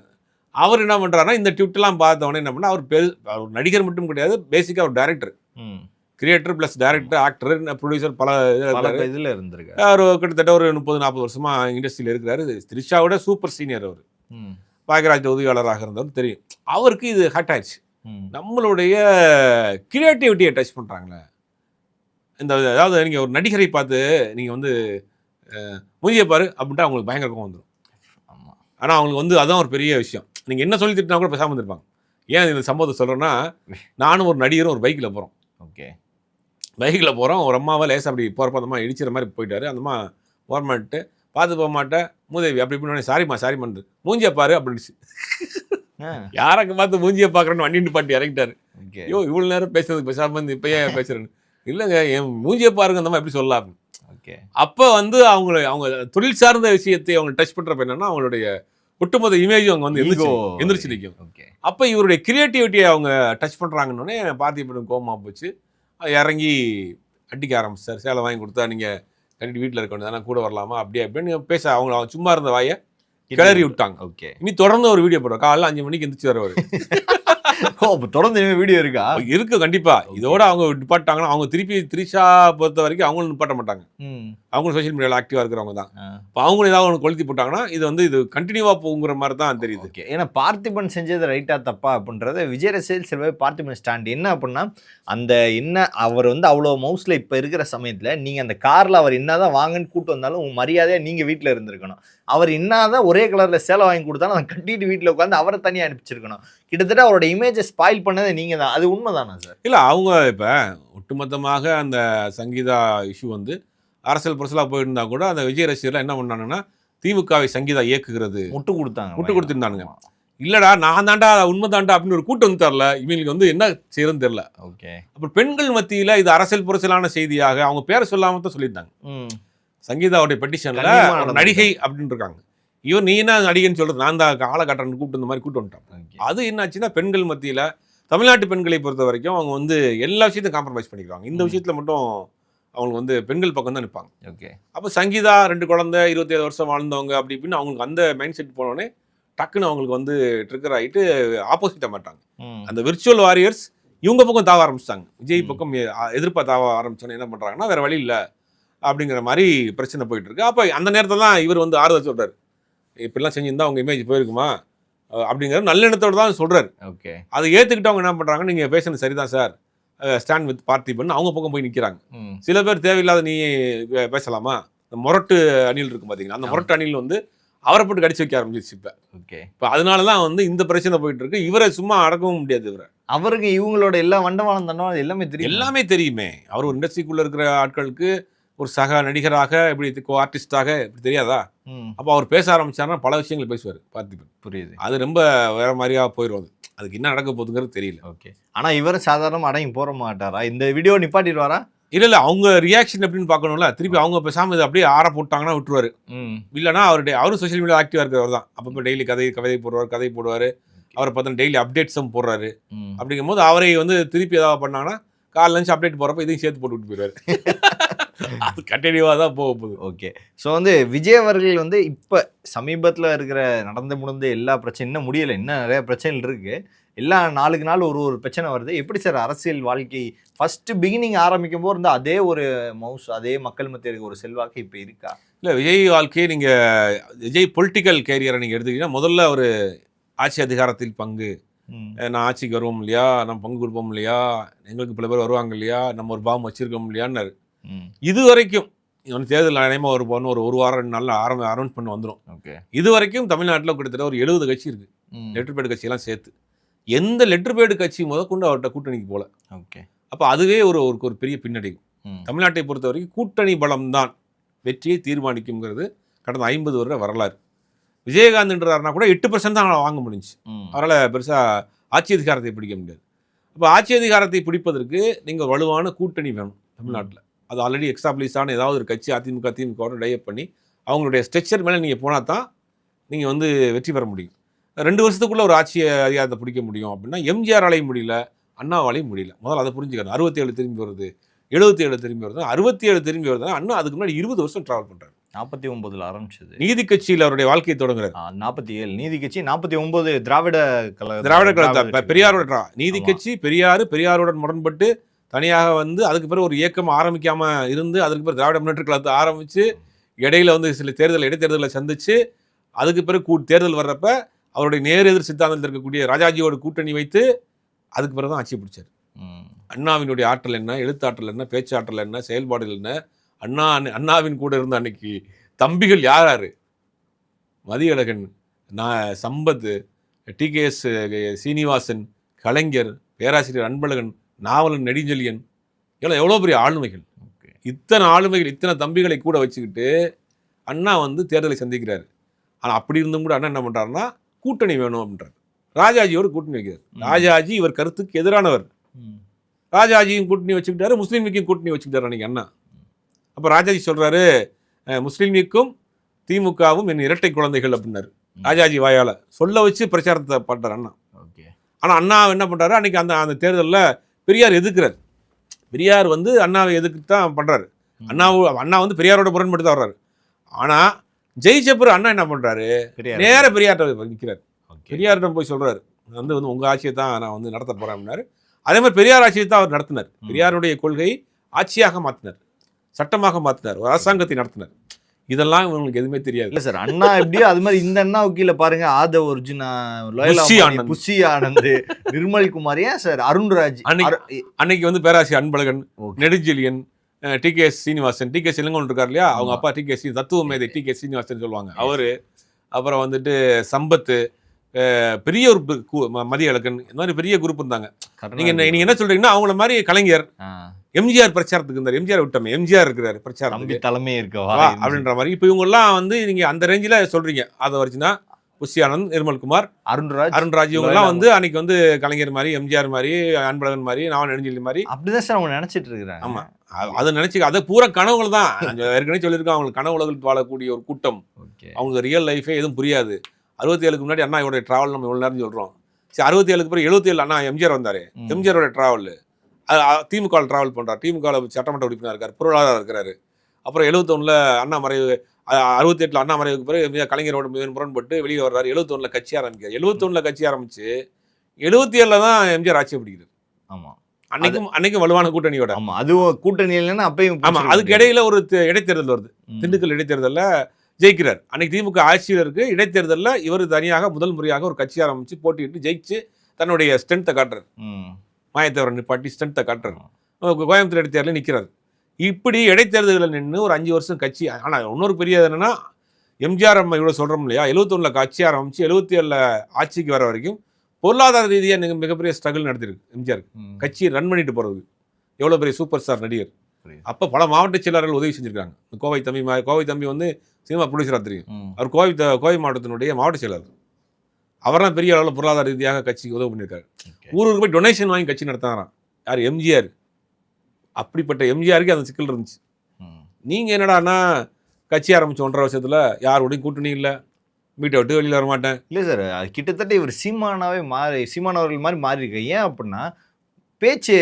அவர் என்ன பண்ணுறாருன்னா, இந்த ட்விட்டெலாம் பார்த்தவொடனே என்ன பண்ணால், அவர் நடிகர் மட்டும் கிடையாது, பேசிக்காக ஒரு director, creator plus director, actor, producer, பல இதில் இருந்திருக்காரு. அவர் கிட்டத்தட்ட ஒரு 30-40 வருஷமாக இண்டஸ்ட்ரியில் இருக்கிறாரு. திரிஷாவோட சூப்பர் சீனியர் அவர், பாக்யராஜ் உதவியாளராக இருந்தவர் தெரியும். அவருக்கு இது ஹட் ஆயிடுச்சு, நம்மளுடைய கிரியேட்டிவிட்டியை டச் பண்ணுறாங்களே. இந்த அதாவது நீங்கள் ஒரு நடிகரை பார்த்து நீங்கள் வந்து மூஞ்சியை பாரு அப்படின்ட்டு அவங்களுக்கு பயங்கர கோவம் வந்துடும். ஆமாம். ஆனால் அவங்களுக்கு வந்து அதுதான் ஒரு பெரிய விஷயம். நீங்கள் என்ன சொல்லி திட்டினா கூட பேசாமல் இருந்திருப்பாங்க. ஏன் இந்த சம்பவத்தை சொல்கிறேன்னா, நானும் ஒரு நடிகரும் ஒரு பைக்கில் போகிறோம். ஓகே. பைக்கில் போகிறோம், ஒரு அம்மாவை லேசாக அப்படி போகிறப்ப அந்த அம்மா இடிச்சிற மாதிரி போயிட்டாரு. அந்த அம்மா ஓரமாட்டு பார்த்து போக மாட்டேன் மூதேவி அப்படி இப்படின்னு சாரிம்மா மூஞ்சியை பாரு அப்படின்னுச்சு. யாரக்கு பார்த்து மூஞ்சியை பார்க்குறேன்னு வண்டி நிப்பாட்டி இறங்கிட்டாரு. ஐயோ இவ்வளோ நேரம் பேசுறதுக்கு பேசாம வந்து இப்போ ஏன் பேசுறேன்னு. இல்லைங்க என் மூஞ்சியை பாருங்க அந்த மாதிரி எப்படி சொல்லலாம். அப்போ வந்து அவங்க தொழில் சார்ந்த விஷயத்தை அவங்க டச் பண்ணுறப்ப என்னன்னா அவங்களுடைய ஒட்டுமொத்த இமேஜும் அவங்க வந்து எந்திரிச்சு நிற்கும். அப்போ இவருடைய கிரியேட்டிவிட்டியை அவங்க டச் பண்ணுறாங்கன்னொடனே பார்த்திபன் கோமா போச்சு. இறங்கி அடிக்க ஆரம்பிச்சார். சேலை வாங்கி கொடுத்தா நீங்கள் கண்டிப்பாக வீட்டில் இருக்க வேண்டியது கூட வரலாமா அப்படியே அப்படின்னு பேச அவங்க சும்மா இருந்த வாயை கிளறி விட்டாங்க. இனி தொடர்ந்து ஒரு வீடியோ போடுறோம். காலைல 5 மணிக்கு எந்திரிச்சு வரவர். தொடர்ந்து வீடியோ இருக்கா? இருக்கு கண்டிப்பா. இதோட அவங்க நிப்பாட்டாங்கன்னா அவங்க திருப்பி திரிஷா பொறுத்த வரைக்கும் அவங்களும் நிப்பாட்ட மாட்டாங்க. அவங்களும் சோசியல் மீடியாவில் ஆக்டிவா இருக்கிறவங்க தான். இப்போ அவங்களும் ஏதாவது ஒன்று கொளுத்தி போட்டாங்கன்னா இது கண்டினியூவா போகுங்கிற மாதிரி தான் தெரியுது. ஏன்னா பார்த்திபன் செஞ்சது ரைட்டா தப்பா அப்படின்றத விஜய் ரசிகர்கள் சில பேர் பார்த்திபன் ஸ்டாண்ட் என்ன அப்படின்னா அந்த அவர் வந்து அவ்வளோ மவுஸ்ல இப்போ இருக்கிற சமயத்தில் நீங்கள் அந்த காரில் அவர் என்னதான் வாங்கன்னு கூட்டு வந்தாலும் உங்க மரியாதையாக நீங்கள் வீட்டில் இருந்திருக்கணும். அவர் என்னதான் ஒரே கலரில் சேலை வாங்கி கொடுத்தாலும் அதை கட்டிட்டு வீட்டில் உட்காந்து அவரை தனியாக அனுப்பிச்சிருக்கணும். கிட்டத்தட்ட அவரோட இமேஜை ஸ்பாயில் பண்ணதே நீங்கள் தான். அது உண்மைதானா சார்? இல்லை அவங்க இப்போ ஒட்டுமொத்தமாக அந்த சங்கீதா இஷ்யூ வந்து அரசியல் புரசலாக போயிருந்தா கூட அந்த விஜய் ரசிகர்லாம் என்ன பண்ணாங்கன்னா திமுகவை சங்கீதா இயக்குகிறது முட்டு கொடுத்துருந்தானுங்க. இல்லடா நான் தாண்டா உண்மை தாண்டா அப்படின்னு ஒரு கூட்டம் வந்து தரல. இவங்களுக்கு வந்து என்ன செய்யறதுன்னு தெரியல. அப்புறம் பெண்கள் மத்தியில் இது அரசியல் புரசலான செய்தியாக அவங்க பேரை சொல்லாம தான் சொல்லியிருந்தாங்க. சங்கீதாவுடைய பெட்டிஷன்ல நடிகை அப்படின்னு இருக்காங்க. இவர் நீ என்ன நடிகைன்னு சொல்றது நான் தான் ஆளை காட்டுறேன்னு கூப்பிட்டு இந்த மாதிரி கூப்பிட்டு வந்துட்டாங்க. அது என்னாச்சுன்னா பெண்கள் மத்தியில் தமிழ்நாட்டு பெண்களை பொறுத்த வரைக்கும் அவங்க வந்து எல்லா விஷயத்தையும் காம்ப்ரமைஸ் பண்ணிக்கிறாங்க. இந்த விஷயத்துல மட்டும் அவங்களுக்கு வந்து பெண்கள் பக்கம் தான் நிற்பாங்க. அப்போ சங்கீதா 2 குழந்தை 27 வருஷம் வாழ்ந்தவங்க அப்படி இப்படின்னு அவங்களுக்கு அந்த மைண்ட் செட் போனோடனே டக்குன்னு அவங்களுக்கு வந்து ட்ரிக்கர் ஆகிட்டு ஆப்போசிட்டாக மாட்டாங்க. அந்த விர்ச்சுவல் வாரியர்ஸ் இவங்க பக்கம் தாவ ஆரம்பிச்சிட்டாங்க. விஜய் பக்கம் எதிர்ப்பா தாவ ஆரம்பிச்சோன்னு என்ன பண்ணுறாங்கன்னா வேற வழி இல்லை அப்படிங்கிற மாதிரி பிரச்சனை போயிட்டு இருக்கு. அப்போ அந்த நேரத்தில் தான் இவர் வந்து ஆறுதல் சொல்றாரு. இப்படிலாம் செஞ்சிருந்தா அவங்க இமேஜ் போயிருக்குமா அப்படிங்கிற நல்லெண்ணத்தோடு தான் சொல்றாரு. அதை ஏற்றுக்கிட்டு அவங்க என்ன பண்ணுறாங்க நீங்கள் பேசுறது சரிதான் சார் ஸ்டாண்ட் வித் பார்த்திபன் அவங்க பக்கம் போய் நிற்கிறாங்க. சில பேர் தேவையில்லாத நீ பேசலாமா இந்த முரட்டு அணில் இருக்கும் பார்த்தீங்கன்னா அந்த முரட்டு அணில் வந்து அவரை போட்டு கடிச்சு வைக்க ஆரம்பிச்சிச்சு. இப்போ அதனால தான் வந்து இந்த பிரச்சனை போயிட்டு இருக்கு. இவரை சும்மா அடக்கவும் முடியாது. அவருக்கு இவங்களோட எல்லா வண்டவாளம் தண்டவாளம் எல்லாமே தெரியுமே. அவர் ஒரு இண்டஸ்ட்ரிக்குள்ள இருக்கிற ஆட்களுக்கு ஒரு சக நடிகராக இப்படி ஆர்டிஸ்டாக இப்படி தெரியாதா? அப்போ அவர் பேச ஆரம்பிச்சாருன்னா பல விஷயங்கள் பேசுவார் பார்த்திபன். புரியுது. அது ரொம்ப வேற மாதிரியா போயிடும். அதுக்கு என்ன நடக்க போகுதுங்கிறது தெரியல. ஆனால் இவர் சாதாரண அடங்கி போற மாட்டாரா? இந்த வீடியோ நிப்பாட்டிடுவாரா? இல்லை அவங்க ரியாக்ஷன் எப்படின்னு பார்க்கணும்ல. திருப்பி அவங்க பேசாமல் இதை அப்படியே ஆற போட்டாங்கன்னா விட்டுருவாரு. இல்லைன்னா அவரும் சோசியல் மீடியா ஆக்டிவாக இருக்கிறவர் தான். அப்போ டெய்லி கதை போடுவார். அவரை பார்த்தா டெய்லி அப்டேட்ஸும் போடுறாரு. அப்படிங்கும் போது அவரை வந்து திருப்பி ஏதாவது பண்ணாங்கன்னா கால் லஞ்ச் அப்டேட் போகிறப்ப இதையும் சேர்த்து போட்டு விட்டு போயிடுவார். அது கண்டினியூவாக தான் போக போகுது. ஸோ வந்து விஜய் அவர்கள் வந்து இப்போ சமீபத்தில் இருக்கிற நடந்து எல்லா பிரச்சனையும் இன்னும் முடியலை. இன்னும் நிறைய பிரச்சனைகள் இருக்குது. எல்லா நாளுக்கு நாள் ஒரு பிரச்சனை வருது. எப்படி சார் அரசியல் வாழ்க்கை ஃபர்ஸ்ட் பிகினிங் ஆரம்பிக்கும் போது இருந்தால் அதே ஒரு மவுஸ் அதே மக்கள் மத்திய இருக்க ஒரு செல்வாக்கு இப்போ இருக்கா? இல்லை விஜய் வாழ்க்கையை விஜய் பொலிட்டிக்கல் கேரியரை நீங்கள் எடுத்துக்கிட்டீங்கன்னா முதல்ல ஒரு ஆட்சி அதிகாரத்தில் பங்கு, நான் ஆட்சிக்கு வருவோம் இல்லையா, நம்ம பங்கு கொடுப்போம் இல்லையா, எங்களுக்கு பல பேர் வருவாங்க இல்லையா, நம்ம ஒரு பாம் வச்சிருக்கோம் இல்லையான்னு இது வரைக்கும் தேர்தல் நிலையமாக ஒரு வாரம் 2 நாள் அனௌன்ஸ் பண்ண வந்துடும். இது வரைக்கும் தமிழ்நாட்டில் கிட்டத்தட்ட ஒரு 70 கட்சி இருக்கு. லெட்டர் பேடு கட்சியெல்லாம் சேர்த்து எந்த லெட்டர் பேடு கட்சி முதற்கொண்டு அவர்கிட்ட கூட்டணிக்கு போல. அப்போ அதுவே ஒரு பெரிய பின்னடைவு. தமிழ்நாட்டை பொறுத்த வரைக்கும் கூட்டணி பலம் தான் வெற்றியை தீர்மானிக்குங்கிறது கடந்த 50 வருட வரலாறு. விஜயகாந்த்ன்றாருனா கூட 8% தான் வாங்க முடிஞ்சு. அவரால் பெருசாக ஆட்சி அதிகாரத்தை பிடிக்க முடியாது. அப்போ ஆட்சி அதிகாரத்தை பிடிப்பதற்கு நீங்கள் வலுவான கூட்டணி வேணும் தமிழ்நாட்டில். அது ஆல்ரெடி எக்ஸ்டாப்ளிஷான ஏதாவது ஒரு கட்சி திமுகவோட டைப் பண்ணி அவங்களுடைய ஸ்ட்ரக்சர் மேலே நீங்கள் போனால் தான் நீங்கள் வந்து வெற்றி பெற முடியும். 2 வருஷத்துக்குள்ளே ஒரு ஆட்சி அதிகாரத்தை பிடிக்க முடியும் அப்படின்னா எம்ஜிஆராலையும் முடியல, அண்ணாவாலையும் முடியல. முதல்ல அதை புரிஞ்சுக்கணும். 67 திரும்பி வருது, 77 திரும்பி வருது, 67 திரும்பி வருதுன்னா அண்ணா அதுக்கு முன்னாடி 20 வருஷம் ட்ராவல் பண்ணுறாரு. 49 ஆரம்பிச்சது. நீதி கட்சியில் அவருடைய வாழ்க்கையை தொடங்குறாரு. 47 நீதி கட்சி, 49 திராவிட கழகம், பெரியாரோட நீதி கட்சி, பெரியாருடன் முரண்பட்டு தனியாக வந்து அதுக்கு பிறகு ஒரு இயக்கம் ஆரம்பிக்காம இருந்து அதுக்கு பிறகு திராவிட முன்னேற்ற கழகத்தை ஆரம்பிச்சு இடையில வந்து சில இடைத்தேர்தலை சந்திச்சு அதுக்கு பிறகு தேர்தல் வர்றப்ப அவருடைய நேர் எதிர் சித்தாந்தத்தில் இருக்கக்கூடிய ராஜாஜியோட கூட்டணி வைத்து அதுக்கு பிறகு தான் ஆட்சி பிடிச்சார். அண்ணாவினுடைய ஆற்றல் என்ன, எழுத்தாற்றல் என்ன, பேச்சாற்றல் என்ன, செயல்பாடுகள் என்ன, அண்ணாவின் கூட இருந்த அன்னைக்கு தம்பிகள் யார்? மதியழகன், சம்பத், டிகேஎஸ் சீனிவாசன், கலைஞர், பேராசிரியர் அன்பழகன், நாவலன் நெடுஞ்செழியன், எவ்வளோ பெரிய ஆளுமைகள். இத்தனை ஆளுமைகள், இத்தனை தம்பிகளை கூட வச்சுக்கிட்டு அண்ணா வந்து தேர்தலை சந்திக்கிறாரு. ஆனால் அப்படி இருந்தும் கூட அண்ணா என்ன பண்ணுறாருன்னா கூட்டணி வேணும் அப்படின்றார். ராஜாஜியோடு கூட்டணி வைக்கிறார். ராஜாஜி இவர் கருத்துக்கு எதிரானவர். ராஜாஜியும் கூட்டணி வச்சுக்கிட்டாரு, முஸ்லீம் லீக்கையும் கூட்டணி வச்சுக்கிட்டாரு அன்னைக்கு அண்ணா. அப்போ ராஜாஜி சொல்கிறாரு, முஸ்லீம் லீக்கும் திமுகவும் என் இரட்டை குழந்தைகள் அப்படின்னாரு. ராஜாஜி வாயால் சொல்ல வச்சு பிரச்சாரத்தை பண்ணுறார் அண்ணா. ஆனால் அண்ணா என்ன பண்ணுறாரு, அன்றைக்கி அந்த தேர்தலில் பெரியார் எதிர்க்கிறார். பெரியார் வந்து அண்ணாவை எதுக்கு தான் பண்ணுறாரு. அண்ணா வந்து பெரியாரோட முரண்பட்டு தான் வர்றாரு. ஆனால் ஜெயிச்சப்பறம் அண்ணா என்ன பண்ணுறாரு, நேர பெரியார்கிட்ட நிற்கிறார். பெரியார்கிட்ட போய் சொல்கிறாரு, வந்து உங்கள் ஆட்சியை தான் நான் வந்து நடத்த போகிறேன் அப்படின்னாரு. அதே மாதிரி பெரியார் ஆட்சியை தான் அவர் நடத்தினார். பெரியாருடைய கொள்கை ஆட்சியாக மாற்றினார், சட்டமாக மாற்றினார், ஒரு அரசாங்கத்தை நடத்தினார். இதெல்லாம் இவங்களுக்கு எதுவுமே தெரியாது. இல்லை சார், அண்ணா எப்படியோ அது மாதிரி இந்த அண்ணா கீழே பாருங்க, ஆதவ் அர்ஜுனா, புஷி ஆனந்த், நிர்மல் குமார், ஏன் சார் அருண்ராஜ், அன்னைக்கு வந்து பேராசிரியர் அன்பழகன், நெடுஞ்செழியன், டி.கே. சீனிவாசன், டி.கே. சிலங்கோன் இருக்கார் இல்லையா, அவங்க அப்பா டி.கே. தத்துவ மேதை டி.கே. சீனிவாசன் சொல்லுவாங்க அவரு. அப்புறம் வந்துட்டு சம்பத்து, பெரிய ஒரு மதியழகன், இந்த மாதிரி பெரிய குரூப் இருந்தாங்க. நீங்க என்ன சொல்றீங்கன்னா அவங்கள மாதிரி கலைஞர், எம்ஜிஆர் பிரச்சாரத்துக்கு இருந்தார். எம்ஜிஆர் விட்டோமே, எம்ஜிஆர் இருக்கிறாரு பிரச்சாரத்துக்கு தலைமை இருக்கவா அப்படின்ற மாதிரி. இப்போ இவங்க எல்லாம் வந்து நீங்க அந்த ரேஞ்சில் சொல்றீங்க. அதை வச்சுன்னா புஷி ஆனந்த், நிர்மல்குமார், அருண்ராஜ் இவங்க எல்லாம் வந்து அன்னைக்கு வந்து கலைஞர் மாதிரி, எம்ஜிஆர் மாதிரி, அன்பழகன் மாதிரி, நாவல் நெடுஞ்செழியன் மாதிரி அப்படிதான் சார் அவங்க நினைச்சிட்டு இருக்கிறாங்க. ஆமா, அதை நினைச்சு அதை பூரா கனவுகள் தான். ஏற்கனவே சொல்லியிருக்கோம், அவங்களுக்கு கனவு உலகத்தில் வாழக்கூடிய ஒரு கூட்டம். அவங்களுக்கு ரியல் லைஃபே எதுவும் புரியாது. 67க்கு முன்னாடி அண்ணா இவருடைய டிராவல் நம்ம இவ்வளோ நேரம் சொல்கிறோம். சரி, 67க்கு பிறகு 77 அண்ணா எம்ஜிஆர் வந்தார். எம்ஜிஆரோட டிராவல் திமுக டிராவல் பண்ணுறார். திமுக சட்டமன்ற உறுப்பினர் இருக்கார், பொருளாளர் இருக்கிறாரு. அப்புறம் 71 அண்ணா மறைவு, 68 அண்ணா மறைவுக்கு பிறகு கலைஞரோட முரண்பட்டு வெளியே வர்றாரு. 71 கட்சி ஆரம்பிக்கிறார். 71 கட்சி ஆரம்பிச்சு 77 தான் எம்ஜிஆர் ஆட்சி பிடிக்கிறார். ஆமாம், அன்னைக்கும் வலுவான கூட்டணியோட. ஆமா, அதுவும் கூட்டணி இல்லைன்னா அப்பயும். ஆமா, அதுக்கு இடையில ஒரு இடைத்தேர்தல் வருது. திண்டுக்கல் இடைத்தேர்தலில் ஜெயிக்கிறார். அன்னைக்கு திமுக ஆட்சியில் இருக்கு. இடைத்தேர்தலில் இவர் தனியாக முதல் முறையாக ஒரு கட்சி ஆரம்பிச்சு போட்டிட்டு ஜெயிச்சு தன்னுடைய ஸ்ட்ரென்த்தை காட்டுறாரு. மாயத்தேவரை நிப்பாட்டி ஸ்ட்ரென்த்தை காட்டுறாரு. கோயம்புத்தூர் இடைத்தேர்தலில் நிற்கிறார். இப்படி இடைத்தேர்தலில் நின்று ஒரு 5 வருஷம் கட்சி. ஆனால் இன்னொரு பெரிய என்னன்னா, எம்ஜிஆர் நம்ம இவ்வளோ சொல்கிறோம் இல்லையா, 71 கட்சி ஆரம்பிச்சு 77 ஆட்சிக்கு வர வரைக்கும் பொருளாதார ரீதியாக மிகப்பெரிய ஸ்ட்ரகிள் நடத்திருக்கு எம்ஜிஆருக்கு. கட்சியை ரன் பண்ணிட்டு போகிறது. எவ்வளோ பெரிய சூப்பர் ஸ்டார் நடிகர். அப்போ பல மாவட்ட செயலாளர்கள் உதவி செஞ்சுருக்காங்க. கோவை தம்பி வந்து சினிமா ப்ரொடியூசராக தெரியும். அவர் கோவை மாவட்டத்தினுடைய மாவட்ட செயலாளர். அவரெல்லாம் பெரிய அளவில் பொருளாதார ரீதியாக கட்சிக்கு உதவி பண்ணியிருக்காரு. ஊருக்கு போய் டொனேஷன் வாங்கி கட்சி நடத்துகிறாராம். யார்? எம்ஜிஆர். அப்படிப்பட்ட எம்ஜிஆருக்கு அந்த சிக்கல் இருந்துச்சு. நீங்கள் என்னடான்னா கட்சி ஆரம்பிச்சு 1.5 வருஷத்தில் யாரோடையும் கூட்டணி இல்லை, வீட்டை விட்டு வெளியில் வர மாட்டேன். இல்லை சார், கிட்டத்தட்ட இவர் சீமானாவே சீமானவர்கள் மாதிரி மாறி இருக்கு. ஏன் அப்படின்னா பேச்சு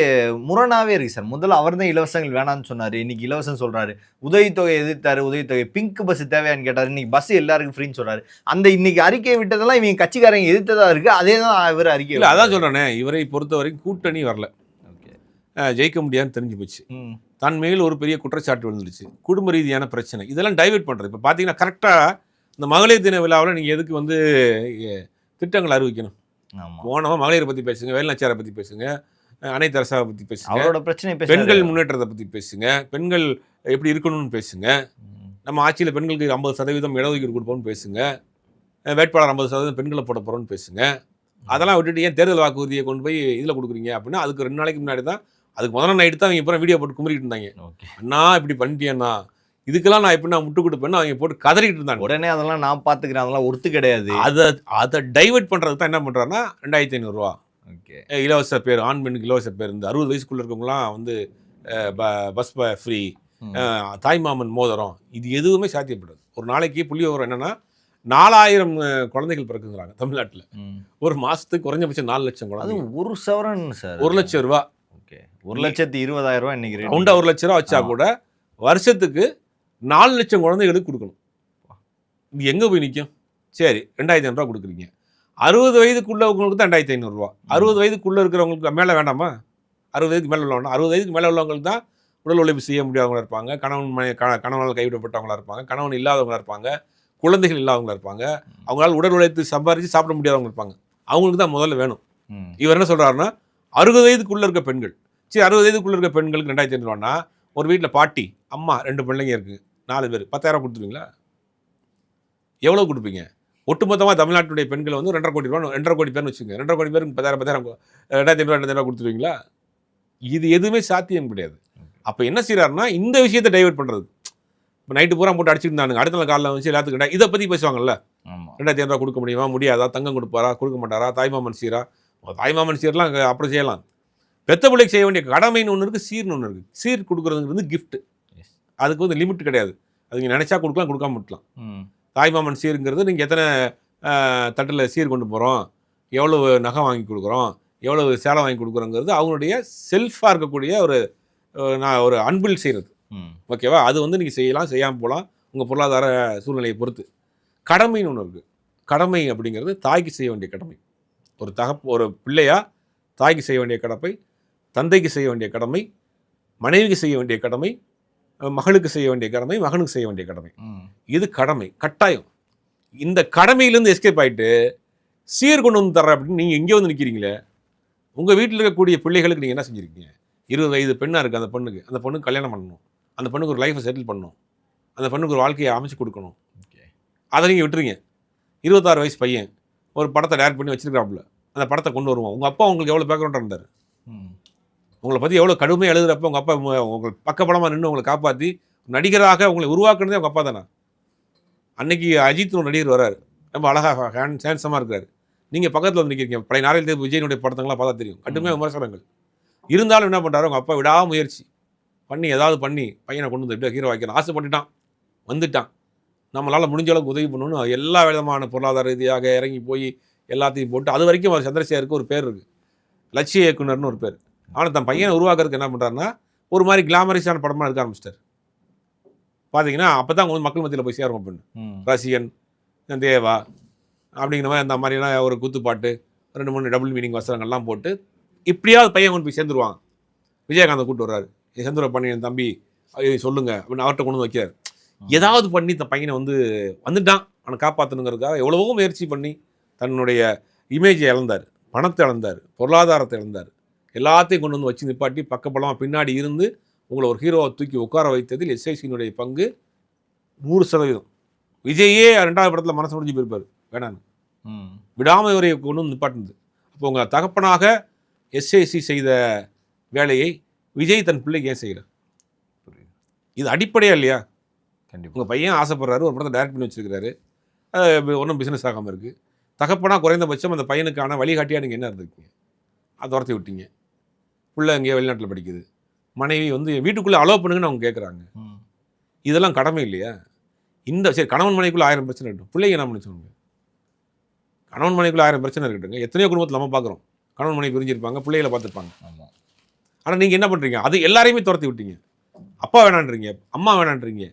முரணாவே இருக்கு சார். முதல்ல அவர் தான் இலவசங்கள் வேணான்னு சொன்னார், இன்னைக்கு இலவசம் சொல்றாரு. உதவித்தொகை எதிர்த்தாரு, உதவித்தொகை பிங்க் பஸ் தேவையான்னு கேட்டார், இன்னைக்கு பஸ் எல்லாருக்கும் ஃப்ரீன்னு சொல்றாரு. அந்த இன்னைக்கு அறிக்கையை விட்டதெல்லாம் இவங்க கட்சிக்காரங்க எதிர்த்ததா இருக்கு. அதே தான் இவர் அறிக்கை. இல்லை, அதான் சொல்றேனே, இவரை பொறுத்த வரைக்கும் கூட்டணி வரல, ஜெயிக்க முடியாதுன்னு தெரிஞ்சு போச்சு. தன் மேல் ஒரு பெரிய குற்றச்சாட்டு விழுந்துருச்சு, குடும்ப ரீதியான பிரச்சனை. இதெல்லாம் டைவெர்ட் பண்ணுறது. இப்போ பார்த்தீங்கன்னா கரெக்டாக இந்த மகளிர் தின விழாவில் நீங்கள் எதுக்கு வந்து திட்டங்கள் அறிவிக்கணும்? போனவங்க மகளிரை பற்றி பேசுங்க, வேலுநாச்சியாரை பற்றி பேசுங்க, அன்னை தெரசாவை பற்றி பேசுங்க, அவரோட பிரச்சனை, பெண்கள் முன்னேற்றத்தை பற்றி பேசுங்க, பெண்கள் எப்படி இருக்கணும்னு பேசுங்க, நம்ம ஆட்சியில் பெண்களுக்கு 50% இடஒதுக்கீடு கொடுப்போம்னு பேசுங்க, வேட்பாளர் 50% பெண்களை போட போகிறோம்னு பேசுங்க. அதெல்லாம் விட்டுட்டு ஏன் தேர்தல் வாக்குறுதியை கொண்டு போய் இதில் கொடுக்குறீங்க அப்படின்னா, அதுக்கு 2 நாளைக்கு முன்னாடி தான், அதுக்கு முதல் நைட்டு தான் அவங்க இப்போ வீடியோ போட்டு கும்பிட்டு இருந்தாங்க. அண்ணா இப்படி பண்ணிட்டேன்னா இதுக்கெல்லாம் நான் எப்படி நான் முட்டு கொடுப்பேன்னு அவங்க போட்டு கதறிட்டு இருந்தாங்க. உடனே அதெல்லாம் நான் பார்த்துக்கிறேன், அதெல்லாம் ஒருத்து கிடையாது. அதை டைவெர்ட் பண்ணுறதுக்கு தான் என்ன பண்ணுறாங்கன்னா 2500 ரூபா இலவச பேர், ஆண் பெண்ணுக்கு இலவச பேர். இந்த 60 வயசுக்குள்ள இருக்கவங்களாம் வந்து பஸ் ஃப்ரீ, தாய்மாமன் மோதிரம், இது எதுவுமே சாத்தியப்படுது. ஒரு நாளைக்கு புள்ளி விவரம் என்னன்னா 4000 குழந்தைகள் பிறக்குங்கிறாங்க தமிழ்நாட்டில். ஒரு மாதத்துக்கு குறைஞ்சபட்சம் 4 லட்சம் குழந்தை. ஒரு சவரன் சார் 1 லட்சம் ரூபா. 1,20,000 ரூபா இன்னைக்கு ரவுண்டா 1 லட்ச ரூபா வச்சா கூட வருஷத்துக்கு 4 லட்சம் குழந்தைகளுக்கு கொடுக்கணும். இது எங்கே போய் நிற்கும்? சரி, 2500 ரூபா கொடுக்குறீங்க. 60 வயதுக்குள்ளவங்களுக்கு தான் 2500 ரூபா. 60 வயதுக்குள்ளே இருக்கிறவங்களுக்கு மேலே வேண்டாமா? 60 வயதுக்கு மேலே உள்ளவங்க, 60 வயதுக்கு மேலே உள்ளவங்களுக்கு தான் உடல் உழைப்பு செய்ய முடியாதவங்களா இருப்பாங்க, கணவனால் கைவிடப்பட்டவங்களா இருப்பாங்க, கணவன் இல்லாதவங்களா இருப்பாங்க, குழந்தைகள் இல்லாதவங்களா இருப்பாங்க, அவங்களால உடல் உழைத்து சம்பாரித்து சாப்பிட முடியாதவங்க இருப்பாங்க. அவங்களுக்கு தான் முதல்ல வேணும். இவர் என்ன சொல்கிறாருன்னா 60 வயதுக்குள்ளே இருக்க பெண்கள், சரி 60 வயதுக்குள்ளே இருக்க பெண்களுக்கு 2500 ரூபான்னா, ஒரு வீட்டில் பாட்டி, அம்மா, 2 பிள்ளைங்க இருக்குது, 4 பேர், 10,000 கொடுத்துருவீங்களா? எவ்வளோ கொடுப்பீங்க? ஒட்டுமொத்தமாக தமிழ்நாட்டுடைய பெண்களை வந்து 2.5 கோடி ரூபா, 2.5 கோடி பேர்னு வச்சுங்க. 2.5 கோடி பேருக்கு 10,000 2,500 ரூபா கொடுத்துருவீங்களா? இது எதுவுமே சாத்தியம் கிடையாது. அப்போ என்ன செய்யறாருன்னா இந்த விஷயத்தை டைவெர்ட் பண்ணுறது. இப்போ நைட்டு பூரா போட்டு அடிச்சுட்டு இருந்தானுங்க, அடுத்த நாள் காலைல வந்து எல்லாத்துக்கிட்ட இதை பற்றி பேசுவாங்கல்ல. 2500 கொடுக்க முடியுமா, முடியாதா, தங்கம் கொடுப்பாரா, கொடுக்க மாட்டாரா, தாய்மாமன் சீரா, தாய்மாமன் சீரெலாம் அப்புறம் செய்யலாம். பெத்த பிள்ளைக்கு செய்ய வேண்டிய கடமைன்னு ஒன்று இருக்குது, சீர்னு ஒன்று இருக்குது. சீர் கொடுக்குறதுங்கிறது கிஃப்ட், அதுக்கு வந்து லிமிட் கிடையாது. அது நீங்கள் நினச்சா கொடுக்கலாம், கொடுக்காம விட்டலாம். தாய்மாமன் சீருங்கிறது நீங்கள் எத்தனை தட்டில் சீர் கொண்டு போகிறோம், எவ்வளவு நகை வாங்கி கொடுக்குறோம், எவ்வளவு சேலை வாங்கி கொடுக்குறோங்கிறது அவங்களுடைய செல்ஃபாக இருக்கக்கூடிய ஒரு அன்பில் செய்கிறது. ஓகேவா? அது வந்து நீங்கள் செய்யலாம், செய்யாமல் போகலாம், உங்கள் பொருளாதார சூழ்நிலையை பொறுத்து. கடமைன்னு ஒன்று இருக்குது. கடமை அப்படிங்கிறது தாய்க்கு செய்ய வேண்டிய கடமை. ஒரு பிள்ளையா தாய்க்கு செய்ய வேண்டிய கடமை, தந்தைக்கு செய்ய வேண்டிய கடமை, மனைவிக்கு செய்ய வேண்டிய கடமை, மகளுக்கு செய்ய வேண்டிய கடமை, மகனுக்கு செய்ய வேண்டிய கடமை. இது கடமை, கட்டாயம். இந்த கடமையிலேருந்து எஸ்கேப் ஆகிட்டு சீர் கொண்டு வந்து தர்ற அப்படின்னு நீங்கள் இங்கே வந்து நிற்கிறீங்களே. உங்கள் வீட்டில் இருக்கக்கூடிய பிள்ளைகளுக்கு நீங்கள் என்ன செஞ்சுருக்கீங்க? 20 வயது பெண்ணாக இருக்குது, அந்த பொண்ணுக்கு கல்யாணம் பண்ணணும், அந்த பொண்ணுக்கு ஒரு லைஃப்பை செட்டில் பண்ணணும், அந்த பொண்ணுக்கு ஒரு வாழ்க்கையை அமைச்சு கொடுக்கணும். அதை நீங்கள் விட்டுறீங்க. 26 வயசு பையன் ஒரு படத்தை டைரக்ட் பண்ணி வச்சிருக்காப்புல, அந்த படத்தை கொண்டு வருவோம். உங்கள் அப்பா உங்களுக்கு எவ்வளோ பேக்ரவுண்டாக இருந்தார், உங்களை பற்றி எவ்வளோ கடுமையாக எழுதுறப்ப உங்கள் அப்பா உங்கள் பக்கப்படமாக நின்று உங்களை காப்பாற்றி நடிகராக உங்களை உருவாக்குனதே உங்கள் அப்பா தானே. அன்னைக்கு அஜித் ஒரு நடிகர் வராரு, ரொம்ப அழகாக ஹேண்ட்ஸமாக இருக்காரு. நீங்கள் பக்கத்தில் வந்து நிற்கிறீங்க. பழைய நாளையில் விஜயனுடைய படத்தங்களாம் பார்த்தா தெரியும், கடுமையாக விமர்சனங்கள் இருந்தாலும் என்ன பண்ணுறாரு, உங்கள் அப்பா விடாமுயற்சி பண்ணி ஏதாவது பண்ணி பையனை கொண்டு வந்து எப்படியா ஹீரோ வைக்கணும் ஆசைப்பட்டுட்டான், வந்துட்டான். நம்மளால் முடிஞ்ச அளவுக்கு உதவி பண்ணணும்னு எல்லா விதமான பொருளாதார ரீதியாக இறங்கி போய் எல்லாத்தையும் போட்டு, அது வரைக்கும் அவர் சந்திரசேகருக்கு ஒரு பேர் இருக்குது, லட்சிய இயக்குனர்னு ஒரு பேர். ஆனால் தன் பையனை உருவாக்குறதுக்கு என்ன பண்ணுறாருன்னா ஒரு மாதிரி கிளாமரிஸான படமாக எடுக்க ஆரம்பிச்சிட்டார். பார்த்தீங்கன்னா அப்போ தான் உங்களுக்கு மக்கள் மத்தியில் போய் சேரும். பொண்ணு ரசிகன், தேவா அப்படிங்கிற மாதிரி அந்த மாதிரிலாம் ஒரு குத்துப்பாட்டு, 2-3 டபுள் மீனிங் வசனங்கள்லாம் போட்டு இப்படியாவது பையன் கொண்டு போய் சேர்ந்துருவாங்க. விஜயகாந்தை கூப்பிட்டு வர்றாரு, செந்தூர பண்ணி என் தம்பி சொல்லுங்க அப்படின்னு அவர்கிட்ட கொண்டு வந்து வைக்கிறார். ஏதாவது பண்ணி தன் பையனை வந்துட்டான் அவனை காப்பாற்றணுங்கிறதுக்காக எவ்வளவோ முயற்சி பண்ணி தன்னுடைய இமேஜை இழந்தார், பணத்தை இழந்தார், பொருளாதாரத்தை இழந்தார். எல்லாத்தையும் கொண்டு வந்து வச்சு நிப்பாட்டி பக்கப்பலமாக பின்னாடி இருந்து உங்களை ஒரு ஹீரோவை தூக்கி உட்கார வைத்ததில் எஸ்ஐசியினுடைய பங்கு 100%. விஜயே 2வது படத்தில் மனசு முடிஞ்சு போயிருப்பார் வேணான்னு, விடாமல் இவரை கொண்டு வந்து நிப்பாட்டினது. அப்போ உங்கள் தகப்பனாக எஸ்ஐசி செய்த வேலையை விஜய் தன் பிள்ளைக்கு ஏன் செய்கிறார்? இது அடிப்படையாக இல்லையா? கண்டிப்பாக. உங்கள் பையன் ஆசைப்படுறாரு, ஒரு படத்தை டைரக்ட் பண்ணி வச்சுருக்கிறாரு, ஒன்றும் பிஸ்னஸ் ஆகாமல் இருக்குது. தகப்பனா குறைந்தபட்சம் அந்த பையனுக்கான வழிகாட்டியாக நீங்கள் என்ன இருந்திருக்கீங்க? அதை துரத்தி விட்டீங்க. பிள்ளை எங்கேயோ வெளிநாட்டில் படிக்குது, மனைவி வீட்டுக்குள்ளே அலோவ் பண்ணுங்கன்னு அவங்க கேட்குறாங்க. இதெல்லாம் கடமை இல்லையா? சரி, கணவன் மனைவிக்குள்ளே 1000 பிரச்சனை இருக்கட்டும், பிள்ளைங்க என்ன பண்ணிச்சோங்க? கணவன் மனைவிக்குள்ளே 1000 பிரச்சனை இருக்கட்டுங்க. எத்தனையோ குடும்பத்தில் நம்ம பார்க்குறோம், கணவன் மனைவி பிரிஞ்சிருப்பாங்க, பிள்ளைகளை பார்த்துருப்பாங்க. ஆனால் நீங்கள் என்ன பண்ணுறீங்க? அது எல்லாரையுமே துரத்தி விட்டீங்க. அப்பா வேணான்றீங்க, அம்மா வேணான்றீங்க.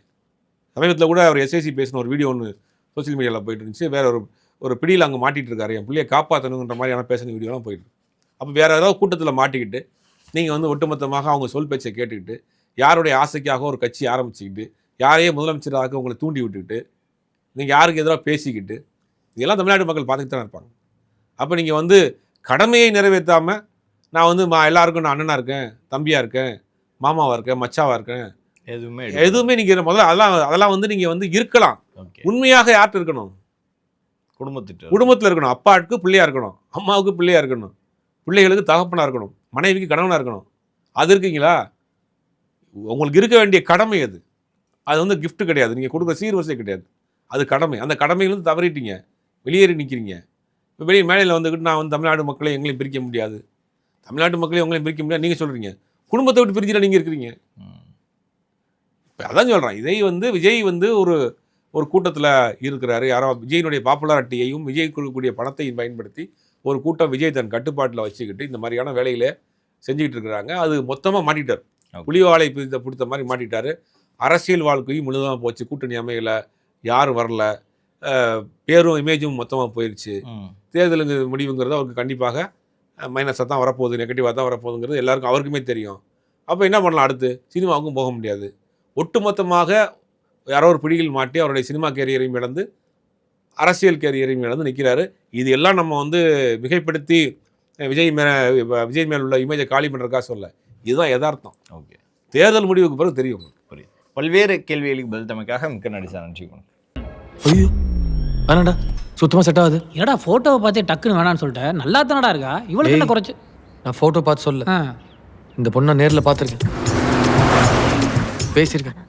சமீபத்தில் கூட அவர் எஸ்ஐசி பேசின ஒரு வீடியோ ஒன்று சோசியல் மீடியாவில் போயிட்டு இருந்துச்சு. வேற ஒரு பிடியில் அங்கே மாட்டிகிட்டு இருக்காரு, என் பிள்ளையை காப்பாற்றணுன்ற மாதிரியான பேசின வீடியோலாம் போயிட்டு. அப்போ வேறு ஏதாவது கூட்டத்தில் மாட்டிக்கிட்டு நீங்கள் ஒட்டுமொத்தமாக அவங்க சொல் பேச்சை கேட்டுக்கிட்டு யாருடைய ஆசைக்காக ஒரு கட்சி ஆரம்பிச்சுக்கிட்டு யாரையே முதலமைச்சராக உங்களை தூண்டி விட்டுக்கிட்டு நீங்கள் யாருக்கு எதிராக பேசிக்கிட்டு இதெல்லாம் தமிழ்நாட்டு மக்கள் பார்த்துக்கிட்டு தான் இருப்பாங்க. அப்போ நீங்கள் கடமையை நிறைவேற்றாமல் நான் எல்லாருக்கும் நான் அண்ணனாக இருக்கேன், தம்பியாக இருக்கேன், மாமாவாக இருக்கேன், மச்சாவாக இருக்கேன், எதுவுமே நீங்கள் முதல்ல அதெல்லாம் நீங்கள் இருக்கலாம். உண்மையாக யார்கிட்ட இருக்கணும்? குடும்பத்தில் இருக்கணும். அப்பாவுக்கு பிள்ளையாக இருக்கணும், அம்மாவுக்கு பிள்ளையாக இருக்கணும், பிள்ளைகளுக்கு தகப்பனாக இருக்கணும், மனைவிக்கு கணவனாக இருக்கணும். அது இருக்கீங்களா? உங்களுக்கு இருக்க வேண்டிய கடமை அது. அது கிஃப்ட் கிடையாது, நீங்கள் கொடுக்குற சீர்வரிசை கிடையாது, அது கடமை. அந்த கடமையிலேருந்து தவறிட்டீங்க, வெளியேறி நிற்கிறீங்க. இப்போ வெளியே மேலையில் வந்துக்கிட்டு நான் தமிழ்நாடு மக்களை எங்களையும் பிரிக்க முடியாது, தமிழ்நாட்டு மக்களையும் உங்களையும் பிரிக்க முடியாது நீங்கள் சொல்கிறீங்க. குடும்பத்தை விட்டு பிரிஞ்சில் நீங்கள் இருக்கிறீங்க. இப்போ அதான் சொல்கிறேன், இதை விஜய் ஒரு கூட்டத்தில் இருக்கிறாரு. யாரோ விஜயினுடைய பாப்புலாரிட்டியையும் விஜய் கொடுக்கக்கூடிய பணத்தையும் பயன்படுத்தி ஒரு கூட்டம் விஜய் தன் கட்டுப்பாட்டில் வச்சுக்கிட்டு இந்த மாதிரியான வேலைகளை செஞ்சுக்கிட்டு இருக்கிறாங்க. அது மொத்தமாக மாட்டிட்டார், புலிவாலை பிடித்த மாதிரி மாட்டிட்டார். அரசியல் வாழ்க்கையும் முழுதாக போச்சு, கூட்டணி அமையலை, யாரும் வரல, பேரும் இமேஜும் மொத்தமாக போயிடுச்சு. தேர்தலுங்க முடிவுங்கிறது அவருக்கு கண்டிப்பாக மைனஸாக தான் வரப்போகுது, நெகட்டிவாக தான் வரப்போகுதுங்கிறது எல்லாருக்கும் அவருக்குமே தெரியும். அப்போ என்ன பண்ணலாம்? அடுத்து சினிமாவுக்கும் போக முடியாது. ஒட்டுமொத்தமாக யாரோ ஒரு பிடியில் மாட்டி அவருடைய சினிமா கேரியரையும் இழந்து அரசியல் கேரியரையும் இழந்து நிற்கிறாரு. இது எல்லாம் நம்ம மிகைப்படுத்தி விஜய் மேல் உள்ள இமேஜை காலி பண்ணுறதுக்காக சொல்ல, இதுதான் யதார்த்தம். ஓகே, தேர்தல் முடிவுக்கு பிறகு தெரியும். புரியுது. பல்வேறு கேள்விகளுக்கு பதில் தமக்காக மிக்க நன்றி சார். நன்றி. ஐயோ வேணாண்டா, சுத்தமாக செட் ஆகுது. ஏடா ஃபோட்டோவை பார்த்து டக்குன்னு வேணான்னு சொல்லிட்டேன், நல்லா தானடா இருக்கா, இவ்வளோ என்ன குறைச்சு? நான் ஃபோட்டோ பார்த்து சொல்ல, இந்த பொண்ணை நேரில் பார்த்துருக்கேன், பேசியிருக்கேன்.